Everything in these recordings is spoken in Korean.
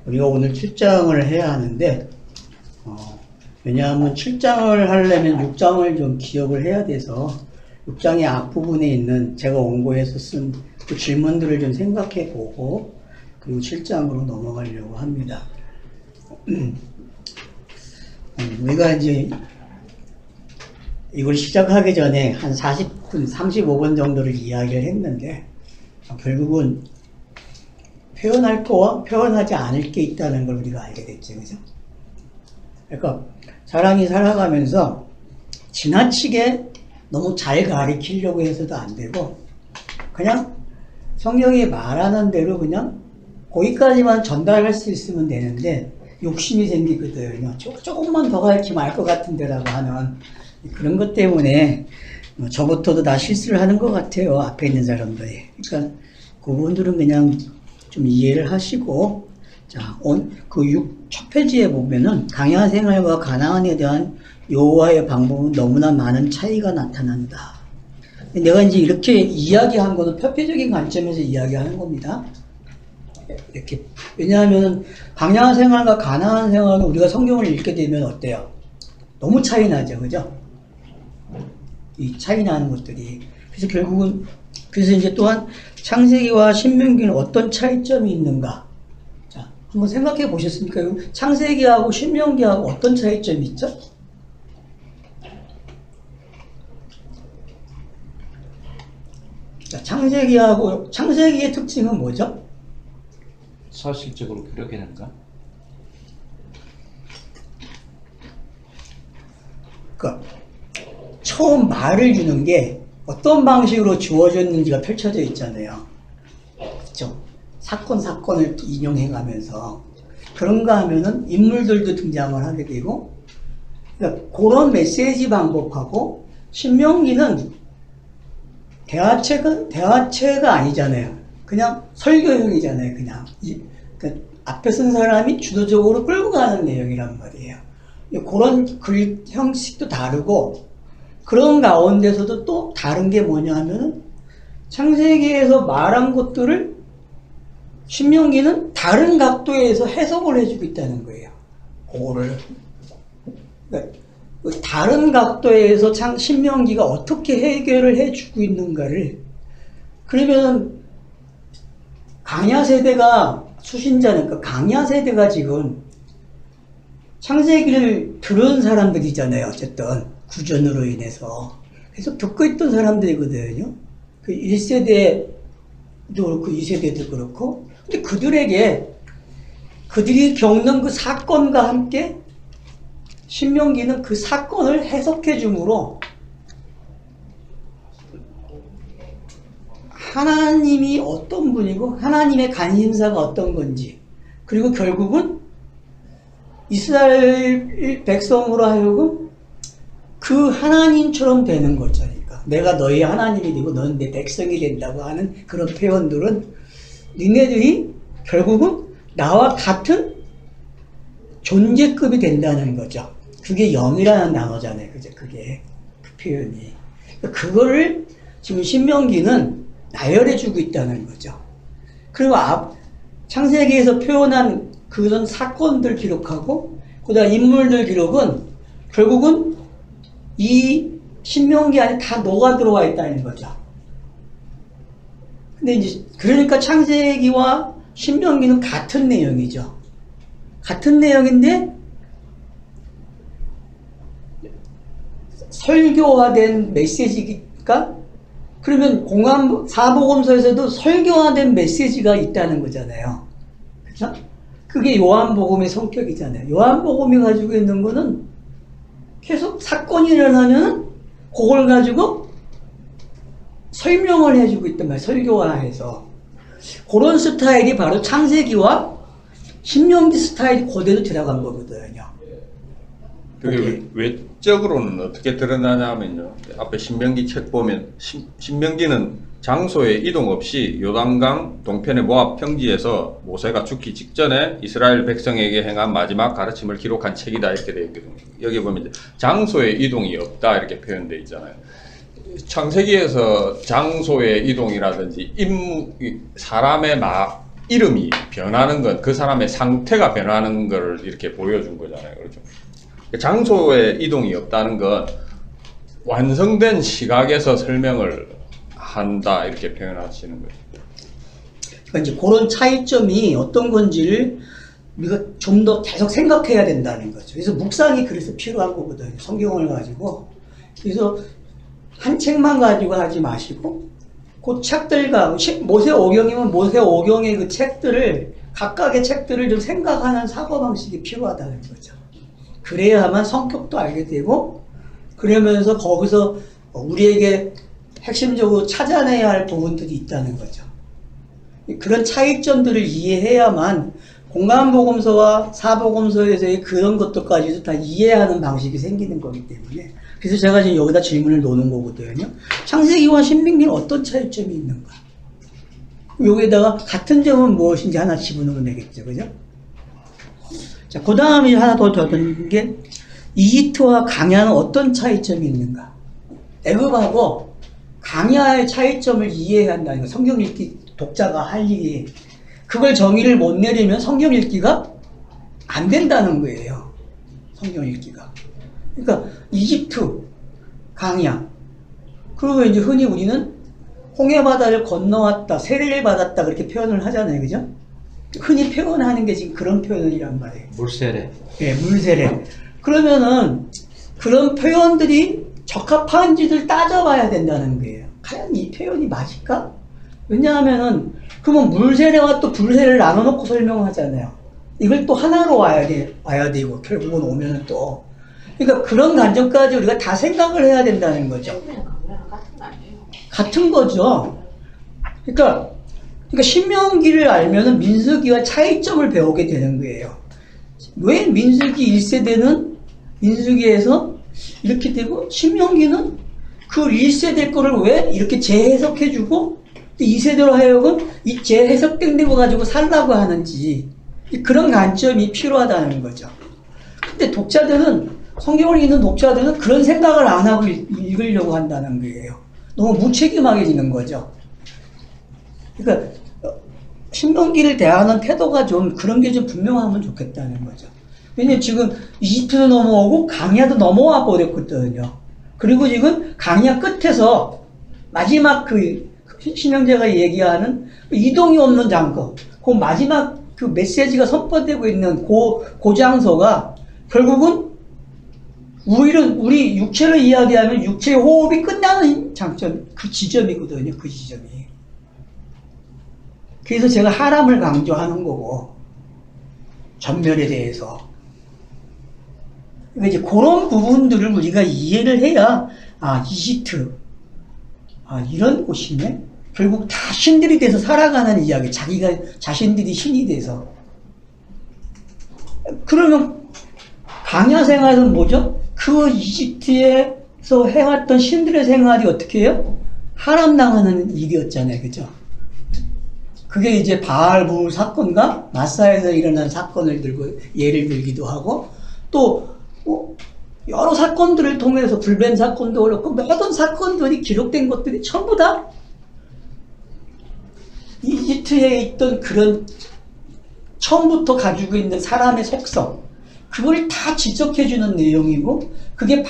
우리가 오늘 출장을 해야 하는데, 왜냐하면 출장을 하려면 6장을 좀 기억을 해야 돼서 6장의 앞부분에 있는 제가 원고에서 쓴 그 질문들을 좀 생각해 보고 그리고 7장으로 넘어가려고 합니다. 우리가 이제 이걸 시작하기 전에 한 40분, 35분 정도를 이야기를 했는데 결국은 표현할 거와 표현하지 않을 게 있다는 걸 우리가 알게 됐죠. 그죠? 그러니까 사람이 살아가면서 지나치게 너무 잘 가리키려고 해서도 안 되고 그냥 성경이 말하는 대로 그냥 거기까지만 전달할 수 있으면 되는데 욕심이 생기거든요. 조금만 더 가르치면 알 것 같은데라고 하는 그런 것 때문에 저부터도 다 실수를 하는 것 같아요. 앞에 있는 사람들이. 그러니까 그분들은 그냥 좀 이해를 하시고 자, 그 첫 페이지에 보면은 강야 생활과 가나안에 대한 여호와의 방법은 너무나 많은 차이가 나타난다. 내가 이제 이렇게 이야기한 것은 표피적인 관점에서 이야기하는 겁니다. 이렇게. 왜냐하면 강야 생활과 가나안 생활은 우리가 성경을 읽게 되면 어때요? 너무 차이 나죠. 그죠? 이 차이 나는 것들이. 그래서 결국은, 그래서 이제 또한 창세기와 신명기는 어떤 차이점이 있는가? 자, 한번 생각해 보셨습니까? 창세기하고 신명기하고 어떤 차이점이 있죠? 자, 창세기의 특징은 뭐죠? 사실적으로 기록해낸가? 그러니까 처음 말을 주는 게 어떤 방식으로 주어졌는지가 펼쳐져 있잖아요. 그렇죠? 사건을 인용해가면서 그런가 하면은 인물들도 등장을 하게 되고 그러니까 그런 메시지 방법하고 신명기는 대화체가 아니잖아요. 그냥 설교형이잖아요. 그냥 그러니까 앞에 쓴 사람이 주도적으로 끌고 가는 내용이란 말이에요. 그런 글 형식도 다르고 그런 가운데서도 또 다른 게 뭐냐 하면은 창세기에서 말한 것들을 신명기는 다른 각도에서 해석을 해주고 있다는 거예요. 그거를 그러니까 다른 각도에서 신명기가 어떻게 해결을 해주고 있는가를 그러면 강야 세대가 수신자는 그 강야 세대가 지금 창세기를 들은 사람들이잖아요. 어쨌든 구전으로 인해서 계속 듣고 있던 사람들이거든요. 그 1세대도 그렇고 2세대도 그렇고 근데 그들이 겪는 그 사건과 함께 신명기는 그 사건을 해석해 주므로 하나님이 어떤 분이고 하나님의 관심사가 어떤 건지 그리고 결국은 이스라엘 백성으로 하여금 그 하나님처럼 되는 거잖아요. 내가 너희 하나님이 되고 너는 내 백성이 된다고 하는 그런 표현들은 니네들이 결국은 나와 같은 존재급이 된다는 거죠. 그게 영이라는 단어잖아요. 그죠? 그게 그 표현이. 그거를 지금 신명기는 나열해주고 있다는 거죠. 그리고 창세기에서 표현한 그런 사건들 기록하고 그다음 인물들 기록은 결국은 이 신명기 안에 다 녹아 들어와 있다는 거죠. 근데 이제 그러니까 창세기와 신명기는 같은 내용이죠. 같은 내용인데 설교화된 메시지가 그러면 사복음서에서도 설교화된 메시지가 있다는 거잖아요. 그렇죠? 그게 요한복음의 성격이잖아요. 요한복음이 가지고 있는 거는 계속 사건이 일어나면 그걸 가지고 설명을 해주고 있단 말이에요. 설교화해서. 그런 스타일이 바로 창세기와 신명기 스타일이 그대로 들어간 거거든요. 그게 외적으로는 어떻게 드러나냐면요. 앞에 신명기 책 보면 신명기는 장소에 이동 없이 요단강 동편의 모압 평지에서 모세가 죽기 직전에 이스라엘 백성에게 행한 마지막 가르침을 기록한 책이다 이렇게 되어 있거든요. 여기 보면 장소에 이동이 없다 이렇게 표현되어 있잖아요. 창세기에서 장소의 이동이라든지 사람의 이름이 변하는 건 그 사람의 상태가 변하는 걸 이렇게 보여준 거잖아요. 그렇죠? 장소에 이동이 없다는 건 완성된 시각에서 설명을 한다 이렇게 표현하시는 거죠. 그러니까 이제 그런 차이점이 어떤 건지를 우리가 좀 더 계속 생각해야 된다는 거죠. 그래서 묵상이 그래서 필요한 거거든요. 성경을 가지고. 그래서 한 책만 가지고 하지 마시고 그 책들과 모세오경이면 모세오경의 그 책들을 각각의 책들을 좀 생각하는 사고방식이 필요하다는 거죠. 그래야만 성격도 알게 되고 그러면서 거기서 우리에게 핵심적으로 찾아내야 할 부분들이 있다는 거죠. 그런 차이점들을 이해해야만 공간복음서와 사복음서에서의 그런 것들까지도 다 이해하는 방식이 생기는 거기 때문에 그래서 제가 지금 여기다 질문을 놓는 거거든요. 창세기와 신명기는 어떤 차이점이 있는가? 여기에다가 같은 점은 무엇인지 하나 집어넣으면 되겠죠. 그죠? 자, 그 다음에 하나 더 적은 게 이집트와 강야는 어떤 차이점이 있는가? 애굽하고 강야의 차이점을 이해해야 한다는 거. 성경 읽기 독자가 할 일이 그걸 정의를 못 내리면 성경 읽기가 안 된다는 거예요. 성경 읽기가. 그러니까 이집트, 강야. 그리고 이제 흔히 우리는 홍해바다를 건너왔다, 세례를 받았다 그렇게 표현을 하잖아요. 그죠? 흔히 표현하는 게 지금 그런 표현이란 말이에요. 물세례. 예, 물세례. 그러면은 그런 표현들이 적합한지를 따져봐야 된다는 거예요. 과연 이 표현이 맞을까? 왜냐하면은 그러면 물세례와 또 불세례를 나눠놓고 설명하잖아요. 이걸 또 하나로 와야 되고 결국은 오면은 또 그러니까 그런 관점까지 우리가 다 생각을 해야 된다는 거죠. 같은 거죠. 그러니까 신명기를 알면은 민수기와 차이점을 배우게 되는 거예요. 왜 민수기 1세대는 민수기에서 이렇게 되고 신명기는 그 1세대 거를 왜 이렇게 재해석해주고 2세대로 하여금 이 재해석된 거 가지고 살라고 하는지 그런 관점이 필요하다는 거죠. 근데 독자들은 성경을 읽는 독자들은 그런 생각을 안 하고 읽으려고 한다는 거예요. 너무 무책임하게 읽는 거죠. 그러니까 신명기를 대하는 태도가 좀 그런 게 좀 분명하면 좋겠다는 거죠. 왜냐면 지금 이집트도 넘어오고 강야도 넘어와 버렸거든요. 그리고 지금 강야 끝에서 마지막 그 신명제가 얘기하는 이동이 없는 장소, 그 마지막 그 메시지가 선포되고 있는 그 장소가 결국은 우리 육체를 이야기하면 육체의 호흡이 끝나는 장점, 그 지점이거든요. 그 지점이. 그래서 제가 하람을 강조하는 거고 전멸에 대해서 그러니까 이제 그런 부분들을 우리가 이해를 해야 이집트 이런 곳이네. 결국 다 신들이 돼서 살아가는 이야기. 자신들이 신이 돼서. 그러면 강야 생활은 뭐죠? 그 이집트에서 해왔던 신들의 생활이 어떻게 해요? 하람당하는 일이었잖아요. 그죠? 그게 이제 바알부 사건과 마사에서 일어난 사건을 들고 예를 들기도 하고 또 여러 사건들을 통해서 불뱀 사건도 그렇고 모든 사건들이 기록된 것들이 전부 다 이집트에 있던 그런 처음부터 가지고 있는 사람의 속성 그걸 다 지적해주는 내용이고 그게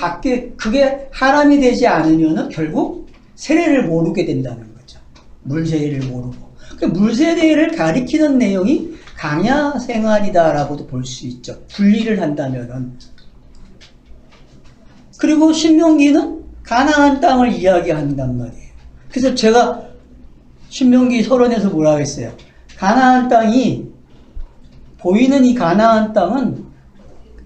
하람이 되지 않으면은 결국 세례를 모르게 된다는 거죠. 물세례를 모르고. 그러니까 물세례를 가리키는 내용이 강야 생활이다라고도 볼 수 있죠. 분리를 한다면은. 그리고 신명기는 가나안 땅을 이야기한단 말이에요. 그래서 제가 신명기 서론에서 뭐라고 했어요? 가나안 땅이 보이는 이 가나안 땅은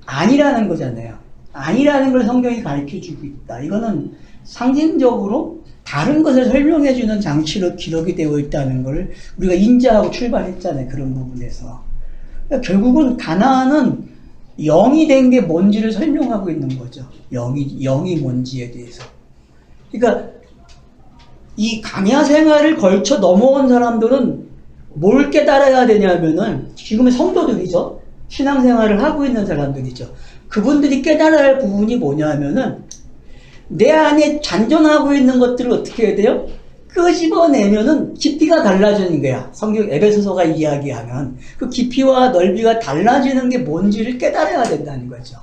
아니라는 거잖아요. 아니라는 걸 성경이 가르쳐주고 있다. 이거는 상징적으로 다른 것을 설명해주는 장치로 기록이 되어 있다는 걸 우리가 인지하고 출발했잖아요. 그런 부분에서. 그러니까 결국은 가나안은 영이 된 게 뭔지를 설명하고 있는 거죠. 영이 뭔지에 대해서. 그러니까 이 강야 생활을 걸쳐 넘어온 사람들은 뭘 깨달아야 되냐면은 지금의 성도들이죠. 신앙생활을 하고 있는 사람들이죠. 그분들이 깨달아야 할 부분이 뭐냐면은 내 안에 잔존하고 있는 것들을 어떻게 해야 돼요? 끄집어내면은 깊이가 달라지는 거야. 성경 에베소서가 이야기하면 그 깊이와 넓이가 달라지는 게 뭔지를 깨달아야 된다는 거죠.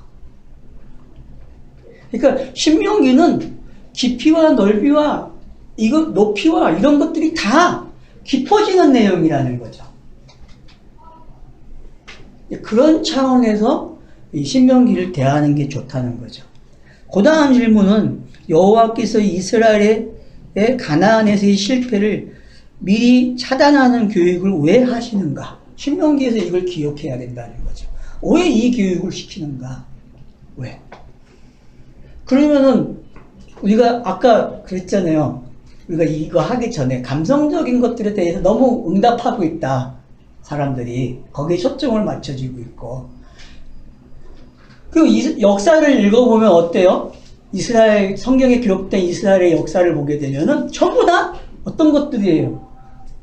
그러니까 신명기는 깊이와 넓이와 이거 높이와 이런 것들이 다 깊어지는 내용이라는 거죠. 그런 차원에서 이 신명기를 대하는 게 좋다는 거죠. 그 다음 질문은 여호와께서 이스라엘의 가나안에서의 실패를 미리 차단하는 교육을 왜 하시는가? 신명기에서 이걸 기억해야 된다는 거죠. 왜 이 교육을 시키는가? 왜? 그러면은 우리가 아까 그랬잖아요. 우리가 이거 하기 전에 감성적인 것들에 대해서 너무 응답하고 있다. 사람들이 거기에 초점을 맞춰지고 있고. 그 역사를 읽어보면 어때요? 이스라엘 성경에 기록된 이스라엘의 역사를 보게 되면은 전부 다 어떤 것들이에요?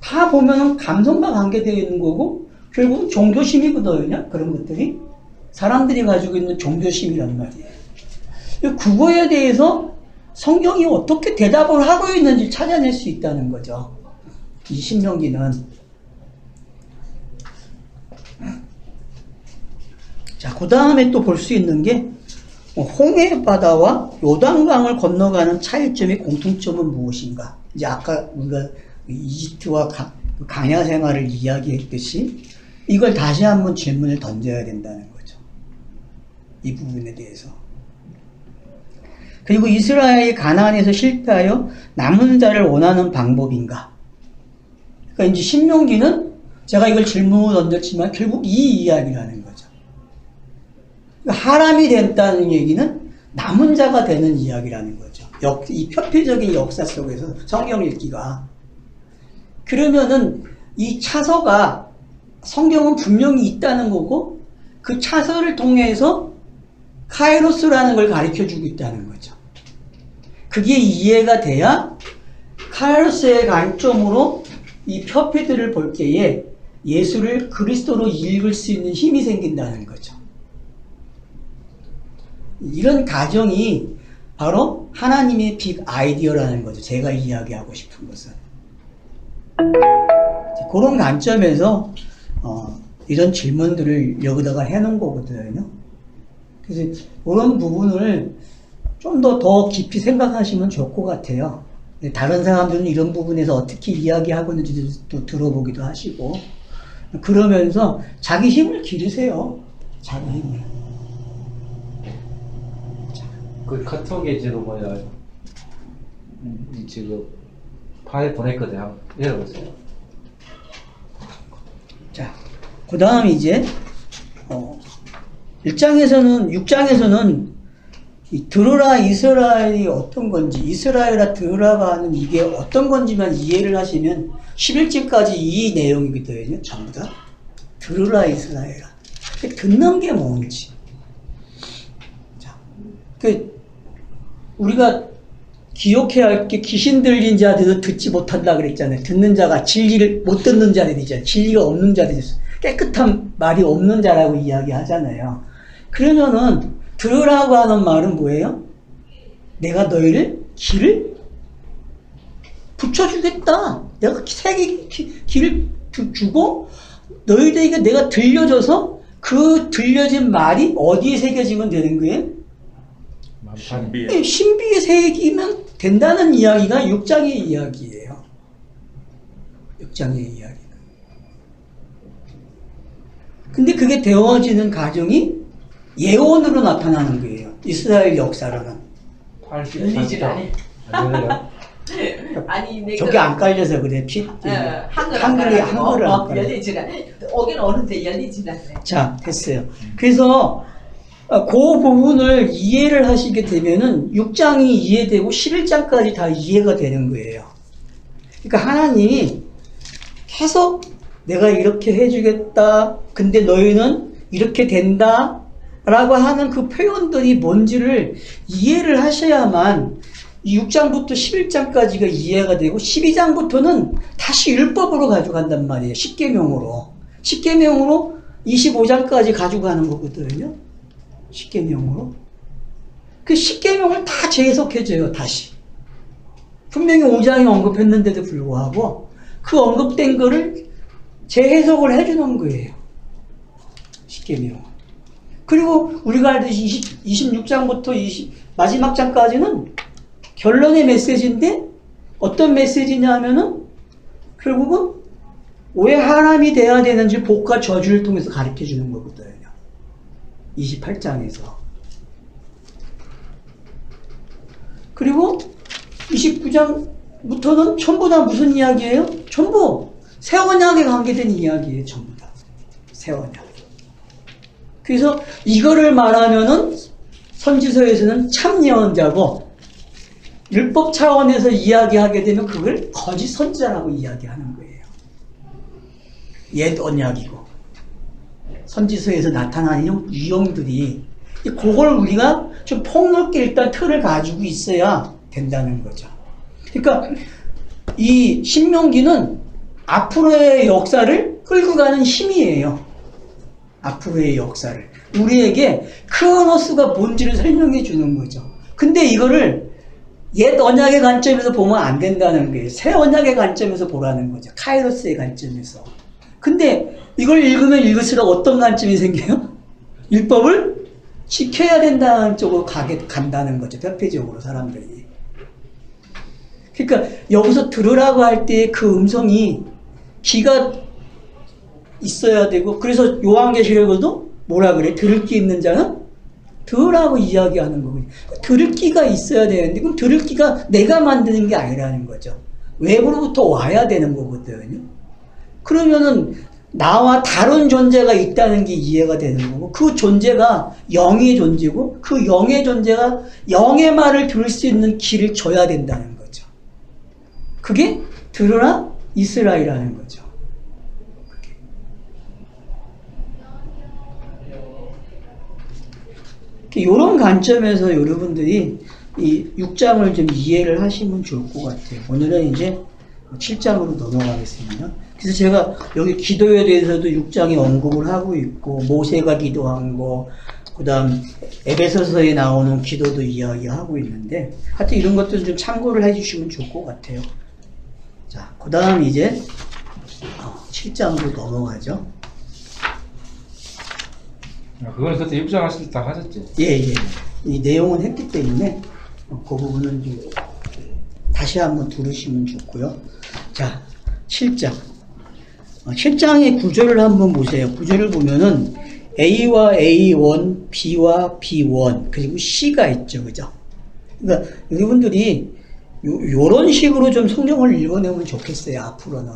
다 보면은 감성과 관계되어 있는 거고 결국은 종교심이거든요. 그런 것들이 사람들이 가지고 있는 종교심이란 말이에요. 그거에 대해서 성경이 어떻게 대답을 하고 있는지 찾아낼 수 있다는 거죠. 이 신명기는. 자, 그 다음에 또 볼 수 있는 게 홍해 바다와 요단강을 건너가는 차이점의 공통점은 무엇인가? 이제 아까 우리가 이집트와 강야 생활을 이야기했듯이 이걸 다시 한번 질문을 던져야 된다는 거죠. 이 부분에 대해서. 그리고 이스라엘이 가나안에서 실패하여 남은 자를 원하는 방법인가? 그러니까 이제 신명기는 제가 이걸 질문으로 던졌지만 결국 이 이야기라는 거죠. 그러니까 하람이 됐다는 얘기는 남은 자가 되는 이야기라는 거죠. 이 표피적인 역사 속에서 성경 읽기가. 그러면은 이 차서가 성경은 분명히 있다는 거고 그 차서를 통해서 카이로스라는 걸 가르쳐주고 있다는 거죠. 그게 이해가 돼야 카이로스의 관점으로 이 표피들을 볼 때에 예수를 그리스도로 읽을 수 있는 힘이 생긴다는 거죠. 이런 가정이 바로 하나님의 빅 아이디어라는 거죠. 제가 이야기하고 싶은 것은. 그런 관점에서 이런 질문들을 여기다가 해놓은 거거든요. 그래서 그런 부분을 좀 더 깊이 생각하시면 좋을 것 같아요. 다른 사람들은 이런 부분에서 어떻게 이야기하고 있는지도 들어보기도 하시고 그러면서 자기 힘을 기르세요. 자기 힘을. 그 카톡에 지금 지금 파일 보냈거든요. 한번 열어보세요. 자, 그 다음 이제 6장에서는 이 들으라 이스라엘이 어떤 건지, 이스라엘아 들으라가 하는 이게 어떤 건지만 이해를 하시면 11절까지 이 내용이거든요. 전부 다. 들으라 이스라엘아. 듣는 게 뭔지. 자, 우리가 기억해야 할 게 귀신 들린 자들도 듣지 못한다 그랬잖아요. 듣는 자가 진리를 못 듣는 자들이잖아요. 진리가 없는 자들이 깨끗한 말이 없는 자라고 이야기하잖아요. 그러면은 들으라고 하는 말은 뭐예요? 내가 너희를 길을 붙여주겠다. 내가 길을 주고 너희들에게 내가 들려줘서 그 들려진 말이 어디에 새겨지면 되는 거예요? 신비에 새기면 된다는 이야기가 6장의 이야기예요. 6장의 이야기가. 근데 그게 되어지는 과정이 예언으로 나타나는 거예요. 이스라엘 역사로는. 열리질 않아. 안 열려요? 아니 내가 저게 안 깔려서 그래. 한글이 안 깔려. 열리질 않아. 오긴 오는데 열리질 않네. 자, 됐어요. 그래서 그 부분을 이해를 하시게 되면은 6장이 이해되고 11장까지 다 이해가 되는 거예요. 그러니까 하나님이 계속 내가 이렇게 해주겠다. 근데 너희는 이렇게 된다. 라고 하는 그 표현들이 뭔지를 이해를 하셔야만 6장부터 11장까지가 이해가 되고 12장부터는 다시 율법으로 가져간단 말이에요. 십계명으로. 십계명으로 25장까지 가져가는 거거든요. 십계명으로. 그 십계명을 다 재해석해줘요. 다시. 분명히 5장에 언급했는데도 불구하고 그 언급된 거를 재해석을 해주는 거예요. 십계명은. 그리고 우리가 알듯이 26장부터 마지막 장까지는 결론의 메시지인데 어떤 메시지냐 하면은 결국은 왜 하나님이 돼야 되는지 복과 저주를 통해서 가르쳐 주는 거거든요. 28장에서. 그리고 29장부터는 전부 다 무슨 이야기예요? 전부 새 언약에 관계된 이야기예요. 전부 다. 새 언약. 그래서 이거를 말하면은 선지서에서는 참 예언자고 율법 차원에서 이야기하게 되면 그걸 거짓 선지자라고 이야기하는 거예요. 옛 언약이고 선지서에서 나타나는 유형들이 그걸 우리가 좀 폭넓게 일단 틀을 가지고 있어야 된다는 거죠. 그러니까 이 신명기는 앞으로의 역사를 끌고 가는 힘이에요. 앞으로의 역사를. 우리에게 크로노스가 뭔지를 설명해 주는 거죠. 근데 이거를 옛 언약의 관점에서 보면 안 된다는 거예요. 새 언약의 관점에서 보라는 거죠. 카이로스의 관점에서. 근데 이걸 읽으면 읽을수록 어떤 관점이 생겨요? 율법을 지켜야 된다는 쪽으로 간다는 거죠. 편파적으로 사람들이. 그러니까 여기서 들으라고 할 때 그 음성이 귀가 있어야 되고, 그래서 요한계시록에도 뭐라 그래? 들을 귀 있는 자는 들으라고 이야기하는 거거든요. 들을 귀가 있어야 되는데, 그럼 들을 귀가 내가 만드는 게 아니라는 거죠. 외부로부터 와야 되는 거거든요. 그러면은 나와 다른 존재가 있다는 게 이해가 되는 거고, 그 존재가 영의 존재고, 그 영의 존재가 영의 말을 들을 수 있는 귀를 줘야 된다는 거죠. 그게 들으라 이스라엘이라는 거죠. 이런 관점에서 여러분들이 이 6장을 좀 이해를 하시면 좋을 것 같아요. 오늘은 이제 7장으로 넘어가겠습니다. 그래서 제가 여기 기도에 대해서도 6장에 언급을 하고 있고, 모세가 기도한 거, 그 다음 에베소서에 나오는 기도도 이야기하고 있는데, 하여튼 이런 것들 좀 참고를 해주시면 좋을 것 같아요. 자, 그 다음 이제 7장으로 넘어가죠. 그걸 그때 입장하실 때 다 하셨지? 예. 이 내용은 했기 때문에 그 부분은 좀 다시 한번 들으시면 좋고요. 자, 7장. 7장의 구조를 한번 보세요. 구조를 보면은 A와 A1, B와 B1, 그리고 C가 있죠. 그죠? 그러니까 여러분들이 요런 식으로 좀 성경을 읽어내면 좋겠어요. 앞으로는.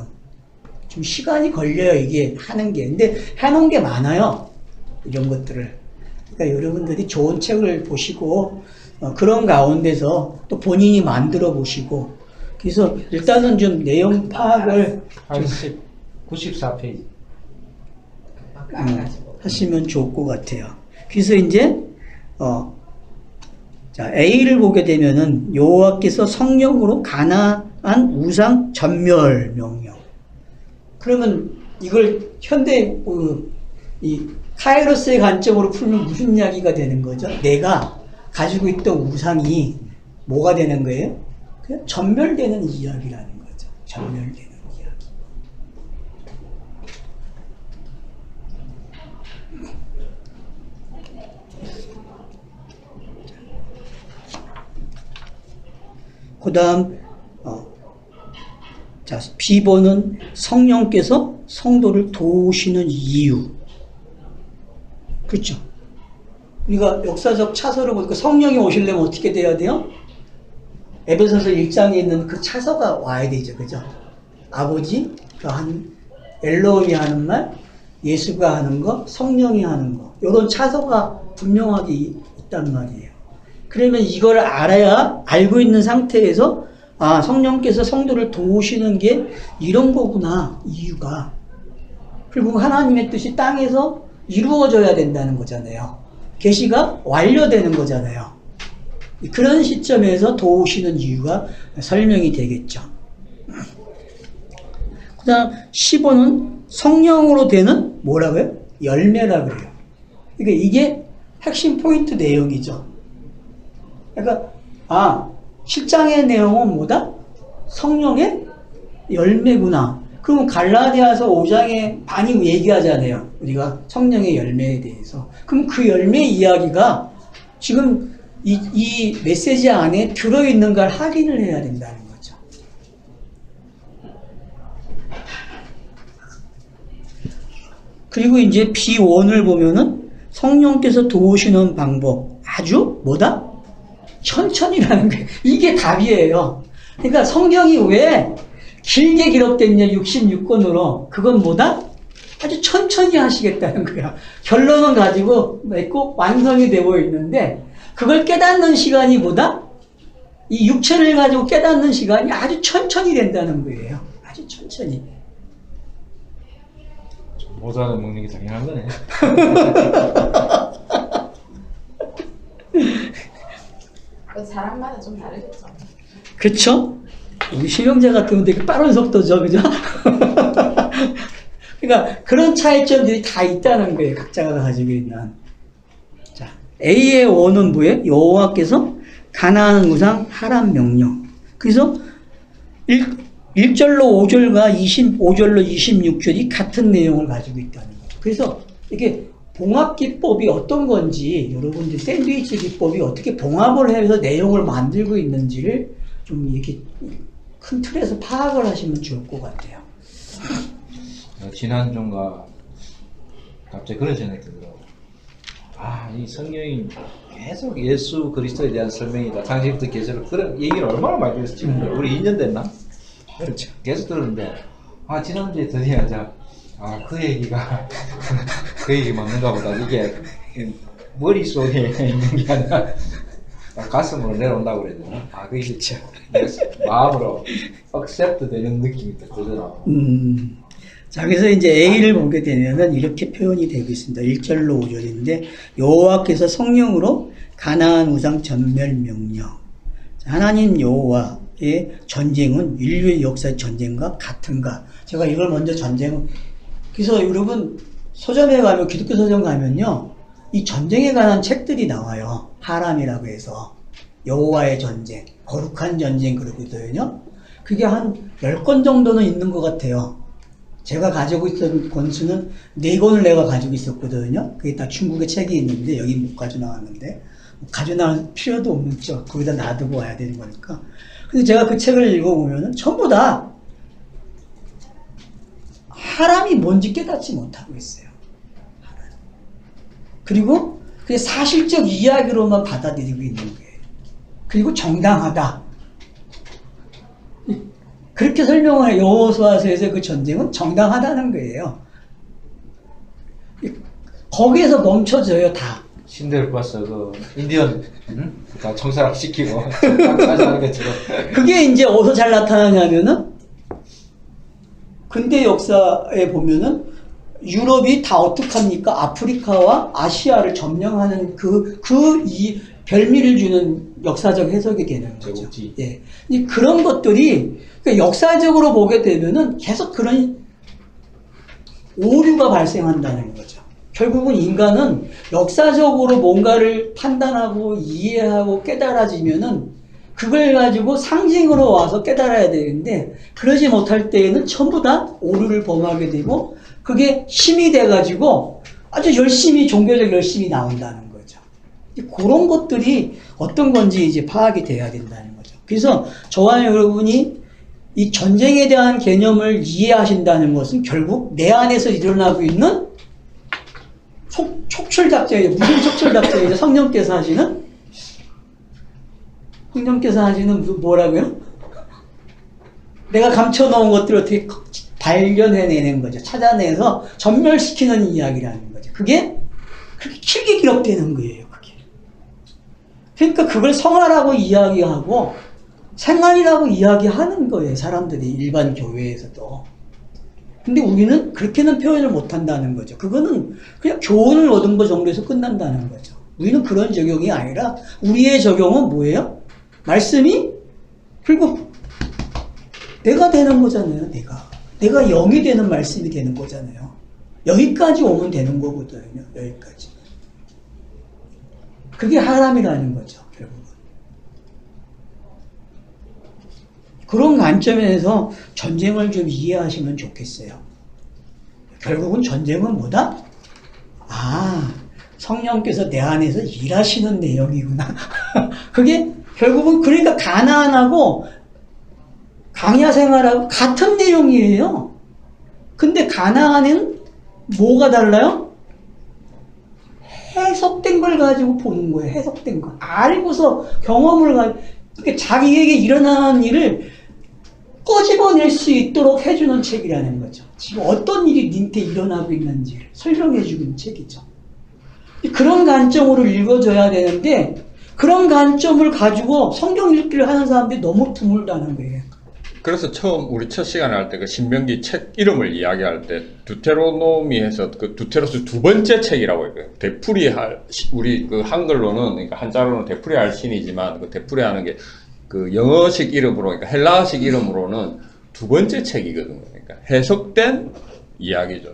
좀 시간이 걸려요. 이게 하는 게. 근데 해놓은 게 많아요. 이런 것들을. 그러니까 여러분들이 좋은 책을 보시고 그런 가운데서 또 본인이 만들어 보시고, 그래서 일단은 좀 내용 파악을 94페이지 하시면 좋을 것 같아요. 그래서 이제 자, A를 보게 되면은 여호와께서 성령으로 가나안 우상 전멸 명령. 그러면 이걸 현대 이 카이로스의 관점으로 풀면 무슨 이야기가 되는 거죠? 내가 가지고 있던 우상이 뭐가 되는 거예요? 그냥 전멸되는 이야기라는 거죠. 전멸되는 이야기. 그 다음 자, B번은 성령께서 성도를 도우시는 이유. 그렇죠? 우리가 역사적 차서를 보니까 성령이 오시려면 어떻게 돼야 돼요? 에베소서 1장에 있는 그 차서가 와야 되죠. 그죠? 아버지, 엘로힘이 하는 말, 예수가 하는 거, 성령이 하는 거, 이런 차서가 분명하게 있단 말이에요. 그러면 이걸 알아야, 알고 있는 상태에서 성령께서 성도를 도우시는 게 이런 거구나, 이유가. 그리고 하나님의 뜻이 땅에서 이루어져야 된다는 거잖아요. 계시가 완료되는 거잖아요. 그런 시점에서 도우시는 이유가 설명이 되겠죠. 그 다음 15는 성령으로 되는 뭐라고요? 열매라 그래요. 그러니까 이게 핵심 포인트 내용이죠. 그러니까 7장의 내용은 뭐다? 성령의 열매구나. 그럼 갈라디아서 5장에 많이 얘기하잖아요. 우리가 성령의 열매에 대해서. 그럼 그 열매 이야기가 지금 이 메시지 안에 들어있는 걸 확인을 해야 된다는 거죠. 그리고 이제 B1을 보면은 성령께서 도우시는 방법 아주 뭐다? 천천히라는 게 이게 답이에요. 그러니까 성경이 왜 길게 기록됐냐 66권으로 그건 뭐다? 아주 천천히 하시겠다는 거야. 결론은 가지고 맺고 완성이 되고 있는데 그걸 깨닫는 시간이 뭐다? 이 육체를 가지고 깨닫는 시간이 아주 천천히 된다는 거예요. 아주 천천히. 모자는 먹는 게 당연한 거네. 그 사람마다 좀 다르겠죠. 그쵸? 우리 실명자 같으면 되게 빠른 속도죠, 그죠? 그러니까 그런 차이점들이 다 있다는 거예요. 각자가 가지고 있는. 자, A의 원은 뭐예요? 여호와께서 가나안 우상 하람 명령. 그래서 1절로 5절과 25절로 26절이 같은 내용을 가지고 있다는 거죠. 그래서 이게 봉합기법이 어떤 건지 여러분들 샌드위치 기법이 어떻게 봉합을 해서 내용을 만들고 있는지를 좀 이렇게 큰 틀에서 파악을 하시면 좋을 것 같아요. 지난주인가 갑자기 그런 생각이 들더라고요. 아, 이 성경이 계속 예수 그리스도에 대한 설명이다. 창세기부터 계속 그런 얘기를 얼마나 많이 들었어. 지금 우리 2년 됐나? 그렇죠. 계속 들었는데 아 지난주에 드디어 그 얘기가 그 얘기 맞는가 보다. 이게 머릿속에 있는 게 아니라 가슴으로 내려온다고 그래야 되나? 아 그게 진짜 마음으로 accept 되는 느낌이 딱 들더라고. 자, 그래서 이제 A를 보게 되면은 이렇게 표현이 되고 있습니다. 1절로 5절인데, 여호와께서 성령으로 가나안 우상 전멸 명령. 자, 하나님 여호와의 전쟁은 인류의 역사의 전쟁과 같은가? 제가 이걸 먼저 그래서 여러분, 서점에 가면, 기독교 서점 가면요, 이 전쟁에 관한 책들이 나와요. 하람이라고 해서. 여호와의 전쟁, 거룩한 전쟁 그러거든요. 그게 한 10권 정도는 있는 것 같아요. 제가 가지고 있던 권수는 4권을 내가 가지고 있었거든요. 그게 다 중국의 책이 있는데 여기 못 가져나왔는데 가져나올 필요도 없죠. 거기다 놔두고 와야 되는 거니까. 근데 제가 그 책을 읽어보면은 전부 다 하람이 뭔지 깨닫지 못하고 있어요. 하람. 그리고 그게 사실적 이야기로만 받아들이고 있는 거예요. 그리고 정당하다. 그렇게 설명을 여호수아서에서 그 전쟁은 정당하다는 거예요. 거기에서 멈춰져요, 다. 신대를 봤어. 그 인디언 다 청사락 시키고 하는 것처럼. 그게 이제 어디서 잘 나타나냐면은 근대 역사에 보면은 유럽이 다 어떡합니까? 아프리카와 아시아를 점령하는 이 별미를 주는 역사적 해석이 되는 거죠. 제국지. 예. 그런 것들이 그러니까 역사적으로 보게 되면은 계속 그런 오류가 발생한다는 거죠. 결국은 인간은 역사적으로 뭔가를 판단하고 이해하고 깨달아지면은 그걸 가지고 상징으로 와서 깨달아야 되는데 그러지 못할 때에는 전부 다 오류를 범하게 되고 그게 힘이 돼가지고 아주 열심히 종교적 열심히 나온다는 거죠. 그런 것들이 어떤 건지 이제 파악이 돼야 된다는 거죠. 그래서 저와 여러분이 이 전쟁에 대한 개념을 이해하신다는 것은 결국 내 안에서 일어나고 있는 촉철작전이에요. 무슨 촉철작전이죠? 성령께서 하시는 뭐라고요? 내가 감춰놓은 것들을 어떻게 발견해내는 거죠. 찾아내서 전멸시키는 이야기라는 거죠. 그게 그렇게 길게 기록되는 거예요. 그게. 그러니까 그걸 성화라고 이야기하고 생활이라고 이야기하는 거예요. 사람들이 일반 교회에서도. 근데 우리는 그렇게는 표현을 못한다는 거죠. 그거는 그냥 교훈을 얻은 것 정도에서 끝난다는 거죠. 우리는 그런 적용이 아니라 우리의 적용은 뭐예요? 말씀이 그리고 내가 되는 거잖아요. 내가 영이 되는 말씀이 되는 거잖아요. 여기까지 오면 되는 거거든요. 여기까지. 그게 하람이라는 거죠. 결국은. 그런 관점에서 전쟁을 좀 이해하시면 좋겠어요. 결국은 전쟁은 뭐다? 아, 성령께서 내 안에서 일하시는 내용이구나. 그게 결국은 그러니까 가나안하고 광야 생활하고 같은 내용이에요. 근데 가나안은 뭐가 달라요? 해석된 걸 가지고 보는 거예요. 해석된 거. 알고서 경험을 가지고 그러니까 자기에게 일어나는 일을 꼬집어낼 수 있도록 해주는 책이라는 거죠. 지금 어떤 일이 니한테 일어나고 있는지를 설명해주는 책이죠. 그런 관점으로 읽어줘야 되는데 그런 관점을 가지고 성경 읽기를 하는 사람들이 너무 드물다는 거예요. 그래서 처음 우리 첫 시간에 할 때 그 신명기 책 이름을 이야기할 때 두테로노미에서 그 두테로스 두 번째 책이라고 해요. 되풀이할 우리 그 한글로는 그러니까 한자로는 되풀이할 신이지만 그 되풀이하는 게 그 영어식 이름으로 그러니까 헬라식 이름으로는 두 번째 책이거든요. 그러니까 해석된 이야기죠.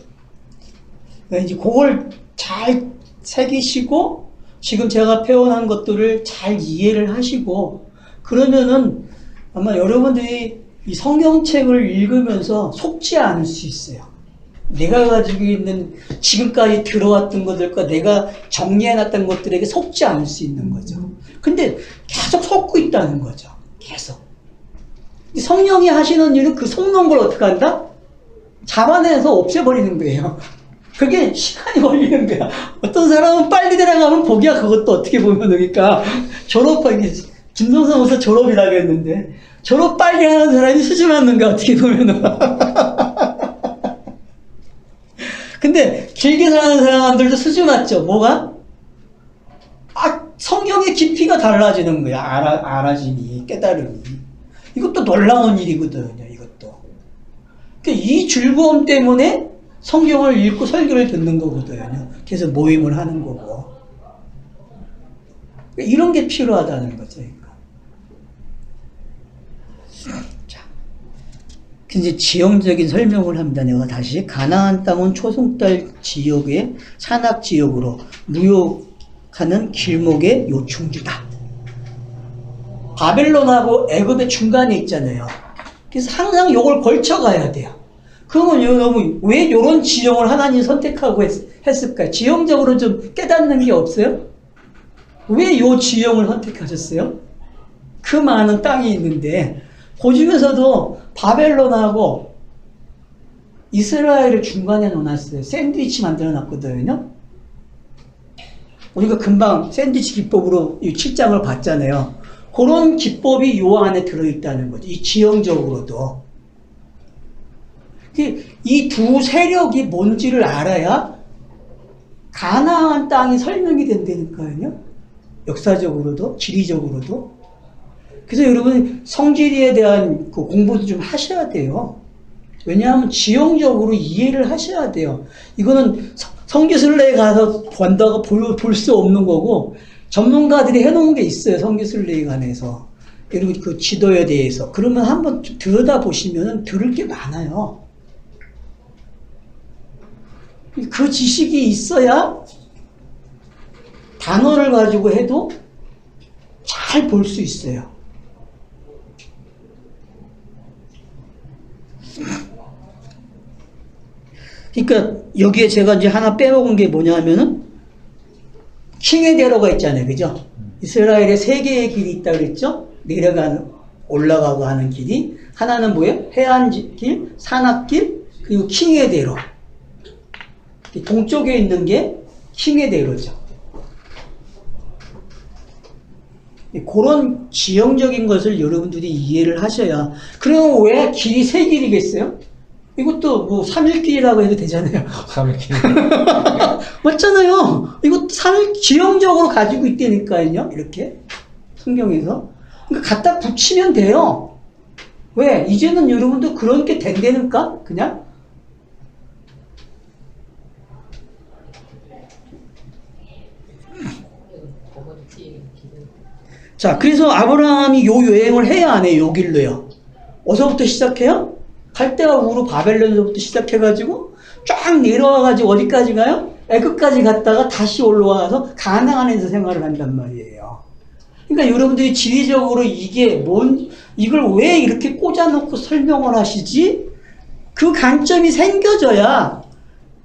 그러니까 이제 그걸 잘 새기시고 지금 제가 표현한 것들을 잘 이해를 하시고 그러면은 아마 여러분들이 이 성경책을 읽으면서 속지 않을 수 있어요. 내가 가지고 있는 지금까지 들어왔던 것들과 내가 정리해놨던 것들에게 속지 않을 수 있는 거죠. 근데 계속 속고 있다는 거죠. 계속. 성령이 하시는 일은 그 속는 걸 어떻게 한다? 잡아내서 없애버리는 거예요. 그게 시간이 걸리는 거야. 어떤 사람은 빨리 들어가면 복이야. 그것도 어떻게 보면 그러니까 졸업하기 김동선 목사 졸업이라고 했는데 졸업 빨리 하는 사람이 수지 맞는 거야. 어떻게 보면은. 근데 길게 사는 사람들도 수지 맞죠. 뭐가? 성경의 깊이가 달라지는 거야. 알아짐이, 깨달음이. 이것도 놀라운 일이거든요. 이것도. 그러니까 이 즐거움 때문에 성경을 읽고 설교를 듣는 거거든요. 그래서 모임을 하는 거고. 그러니까 이런 게 필요하다는 거죠. 자, 이제 지형적인 설명을 합니다. 내가 다시 가나안 땅은 초승달 지역의 산악 지역으로 무역하는 길목의 요충지다. 바벨론하고 애굽의 중간에 있잖아요. 그래서 항상 이걸 걸쳐가야 돼요. 그러면 여러분 왜 이런 지형을 하나님이 선택하고 했을까요? 지형적으로 좀 깨닫는 게 없어요? 왜 이 지형을 선택하셨어요? 그 많은 땅이 있는데 그 중에서도 바벨론하고 이스라엘을 중간에 놓았어요. 샌드위치 만들어 놨거든요. 우리가 금방 샌드위치 기법으로 이 7장을 봤잖아요. 그런 기법이 요 안에 들어있다는 거죠. 이 지형적으로도. 이 두 세력이 뭔지를 알아야 가나안 땅이 설명이 된다니까요. 역사적으로도 지리적으로도. 그래서 여러분 성지리에 대한 그 공부도 좀 하셔야 돼요. 왜냐하면 지형적으로 이해를 하셔야 돼요. 이거는 성지순례에 가서 본다고 볼 수 없는 거고 전문가들이 해놓은 게 있어요. 성지순례에 관해서. 여러분 그 지도에 대해서. 그러면 한번 들여다보시면 들을 게 많아요. 그 지식이 있어야 단어를 가지고 해도 잘 볼 수 있어요. 그러니까 여기에 제가 이제 하나 빼먹은 게 뭐냐면은 킹의 대로가 있잖아요. 그죠? 이스라엘에 세 개의 길이 있다고 그랬죠? 올라가고 하는 길이. 하나는 뭐예요? 해안길, 산악길, 그리고 킹의 대로. 동쪽에 있는 게 킹의 대로죠. 그런 지형적인 것을 여러분들이 이해를 하셔야. 그러면 왜 길이 세 길이겠어요? 이것도 뭐 3일길이라고 해도 되잖아요. 3일길. 맞잖아요. 이거 3일 지형적으로 가지고 있다니까요. 이렇게 성경에서. 그러니까 갖다 붙이면 돼요. 왜? 이제는 여러분도 그런 게 된다니까? 그냥? 자, 그래서 아브라함이 요 여행을 해야 안 해요? 요 길로요. 어디서부터 시작해요? 갈대아 우르 바벨론에서부터 시작해가지고 쫙 내려와가지고 어디까지 가요? 애굽까지 갔다가 다시 올라와서 가나안에서 생활을 한단 말이에요. 그러니까 여러분들이 지리적으로 이걸 왜 이렇게 꽂아놓고 설명을 하시지? 그 관점이 생겨져야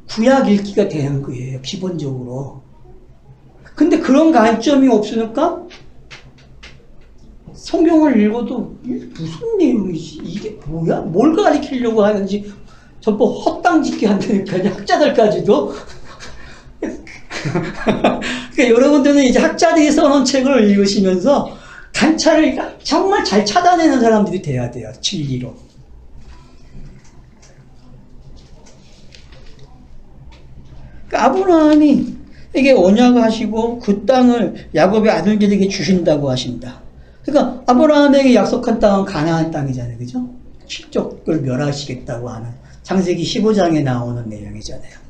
구약 읽기가 되는 거예요, 기본적으로. 근데 그런 관점이 없으니까 성경을 읽어도 이게 무슨 내용이지? 이게 뭐야? 뭘 가리키려고 하는지 전부 헛당짓게 한다니까요, 학자들까지도. 그러니까 여러분들은 이제 학자들이 써놓은 책을 읽으시면서 관찰을 정말 잘 찾아내는 사람들이 돼야 돼요, 진리로. 그러니까 아브라함이 이게 언약하시고 그 땅을 야곱의 아들들에게 주신다고 하신다. 그러니까 아브라함에게 약속한 땅은 가나안 땅이잖아요, 그죠? 실족을 멸하시겠다고 하는 창세기 15장에 나오는 내용이잖아요.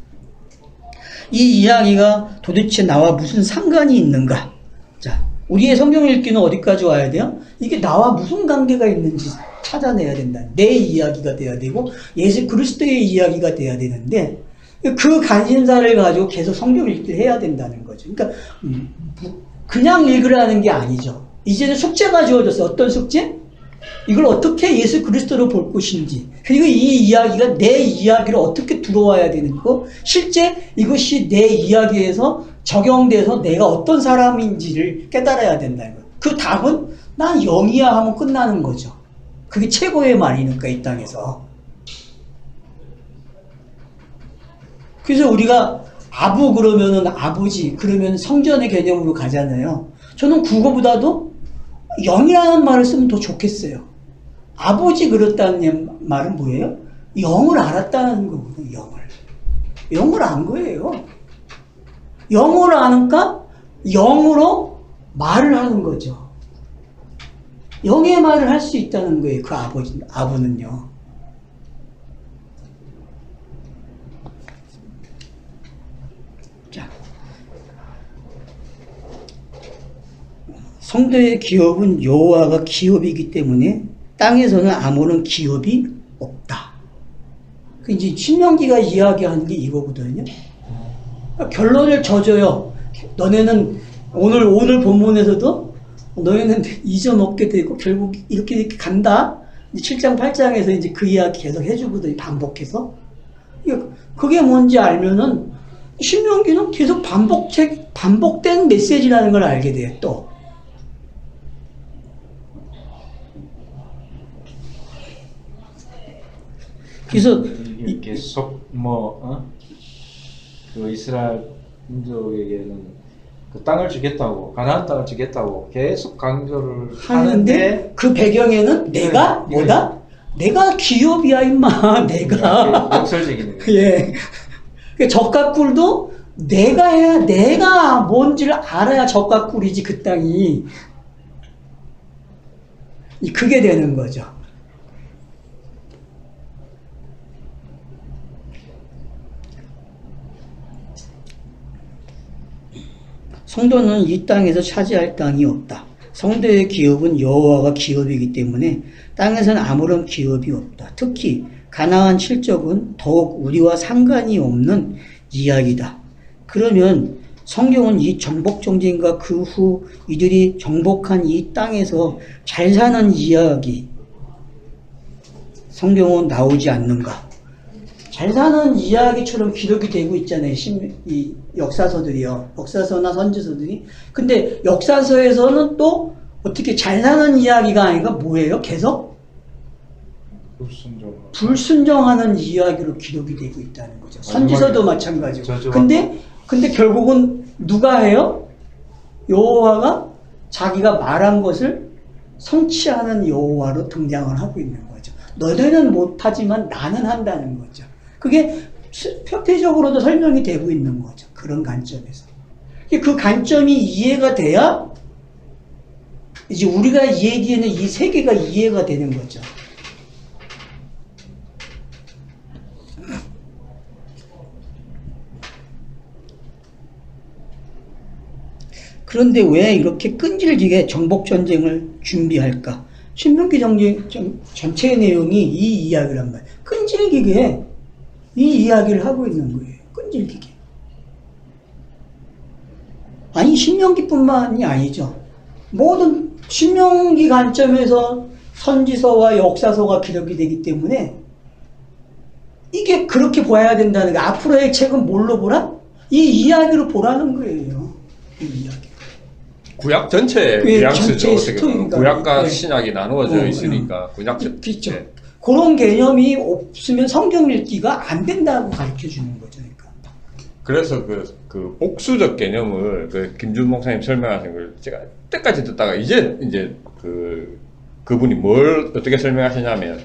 이 이야기가 도대체 나와 무슨 상관이 있는가? 자, 우리의 성경 읽기는 어디까지 와야 돼요? 이게 나와 무슨 관계가 있는지 찾아내야 된다. 내 이야기가 돼야 되고 예수 그리스도의 이야기가 돼야 되는데 그 관심사를 가지고 계속 성경 읽기를 해야 된다는 거죠. 그러니까 그냥 읽으라는 게 아니죠. 이제는 숙제가 주어졌어요. 어떤 숙제? 이걸 어떻게 예수 그리스도로 볼 것인지, 그리고 이 이야기가 내 이야기로 어떻게 들어와야 되는 거, 실제 이것이 내 이야기에서 적용돼서 내가 어떤 사람인지를 깨달아야 된다는 거예요. 그 답은 난 영이야 하면 끝나는 거죠. 그게 최고의 말이니까 이 땅에서. 그래서 우리가 아부 그러면은 아버지 그러면 성전의 개념으로 가잖아요. 저는 국어보다도 영이라는 말을 쓰면 더 좋겠어요. 아버지 그렇다는 말은 뭐예요? 영을 알았다는 거거든요. 영을 안 거예요. 영을 아니까 영으로 말을 하는 거죠. 영의 말을 할 수 있다는 거예요. 그 아부는요. 자, 성도의 기업은 여호와가 기업이기 때문에 땅에서는 아무런 기업이 없다. 그 이제 신명기가 이야기하는 게 이거거든요. 결론을 져줘요. 너네는 오늘 본문에서도 너희는 잊어먹게 되고 결국 이렇게 간다. 7장 8장에서 이제 그 이야기 계속 해주거든요. 반복해서. 그게 뭔지 알면은 신명기는 계속 반복된 메시지라는 걸 알게 돼요. 또. 그래서 계속 그 이스라엘 민족에게는 그 땅을 주겠다고, 가나안 땅을 주겠다고 계속 강조를 하는데 그 배경에는 내가 뭐다? 내가 기업이야 임마. 내가 역설적이네. 예. 그 적각꿀도 내가 해야, 내가 뭔지를 알아야 적각꿀이지 그 땅이. 그게 되는 거죠. 성도는 이 땅에서 차지할 땅이 없다. 성도의 기업은 여호와가 기업이기 때문에 땅에서는 아무런 기업이 없다. 특히 가나안 칠적은 더욱 우리와 상관이 없는 이야기다. 그러면 성경은 이 정복 전쟁과 그 후 이들이 정복한 이 땅에서 잘 사는 이야기, 성경은 나오지 않는가? 잘 사는 이야기처럼 기록이 되고 있잖아요. 이 역사서들이요. 역사서나 선지서들이. 근데 역사서에서는 또 어떻게 잘 사는 이야기가 아니라 뭐예요? 계속 불순종하는 이야기로 기록이 되고 있다는 거죠. 선지서도 마찬가지고. 근데 결국은 누가 해요? 여호와가 자기가 말한 것을 성취하는 여호와로 등장을 하고 있는 거죠. 너네는 못하지만 나는 한다는 거죠. 그게 표태적으로도 설명이 되고 있는 거죠. 그런 관점에서. 그 관점이 이해가 돼야 이제 우리가 얘기하는 이 세계가 이해가 되는 거죠. 그런데 왜 이렇게 끈질기게 정복전쟁을 준비할까? 신명기 전쟁 전체의 내용이 이 이야기란 말이에요. 끈질기게 이 이야기를 하고 있는 거예요. 끈질기게. 아니 신명기뿐만이 아니죠. 모든 신명기 관점에서 선지서와 역사서가 기록이 되기 때문에 이게 그렇게 봐야 된다는 거. 앞으로의 책은 뭘로 보라? 이 이야기로 보라는 거예요. 이 이야기. 구약 전체의 예, 뉘앙스죠. 전체의 어떻게 보면 스토리가. 구약과 네. 신약이 나누어져 있으니까 구약 그렇죠. 네. 그런 개념이 없으면 성경 읽기가 안 된다고 가르쳐 주는 거죠. 그러니까. 그래서 그 복수적 개념을 그 김준 목사님 설명하신 걸 제가 때까지 듣다가 이제 그분이 뭘 어떻게 설명하시냐면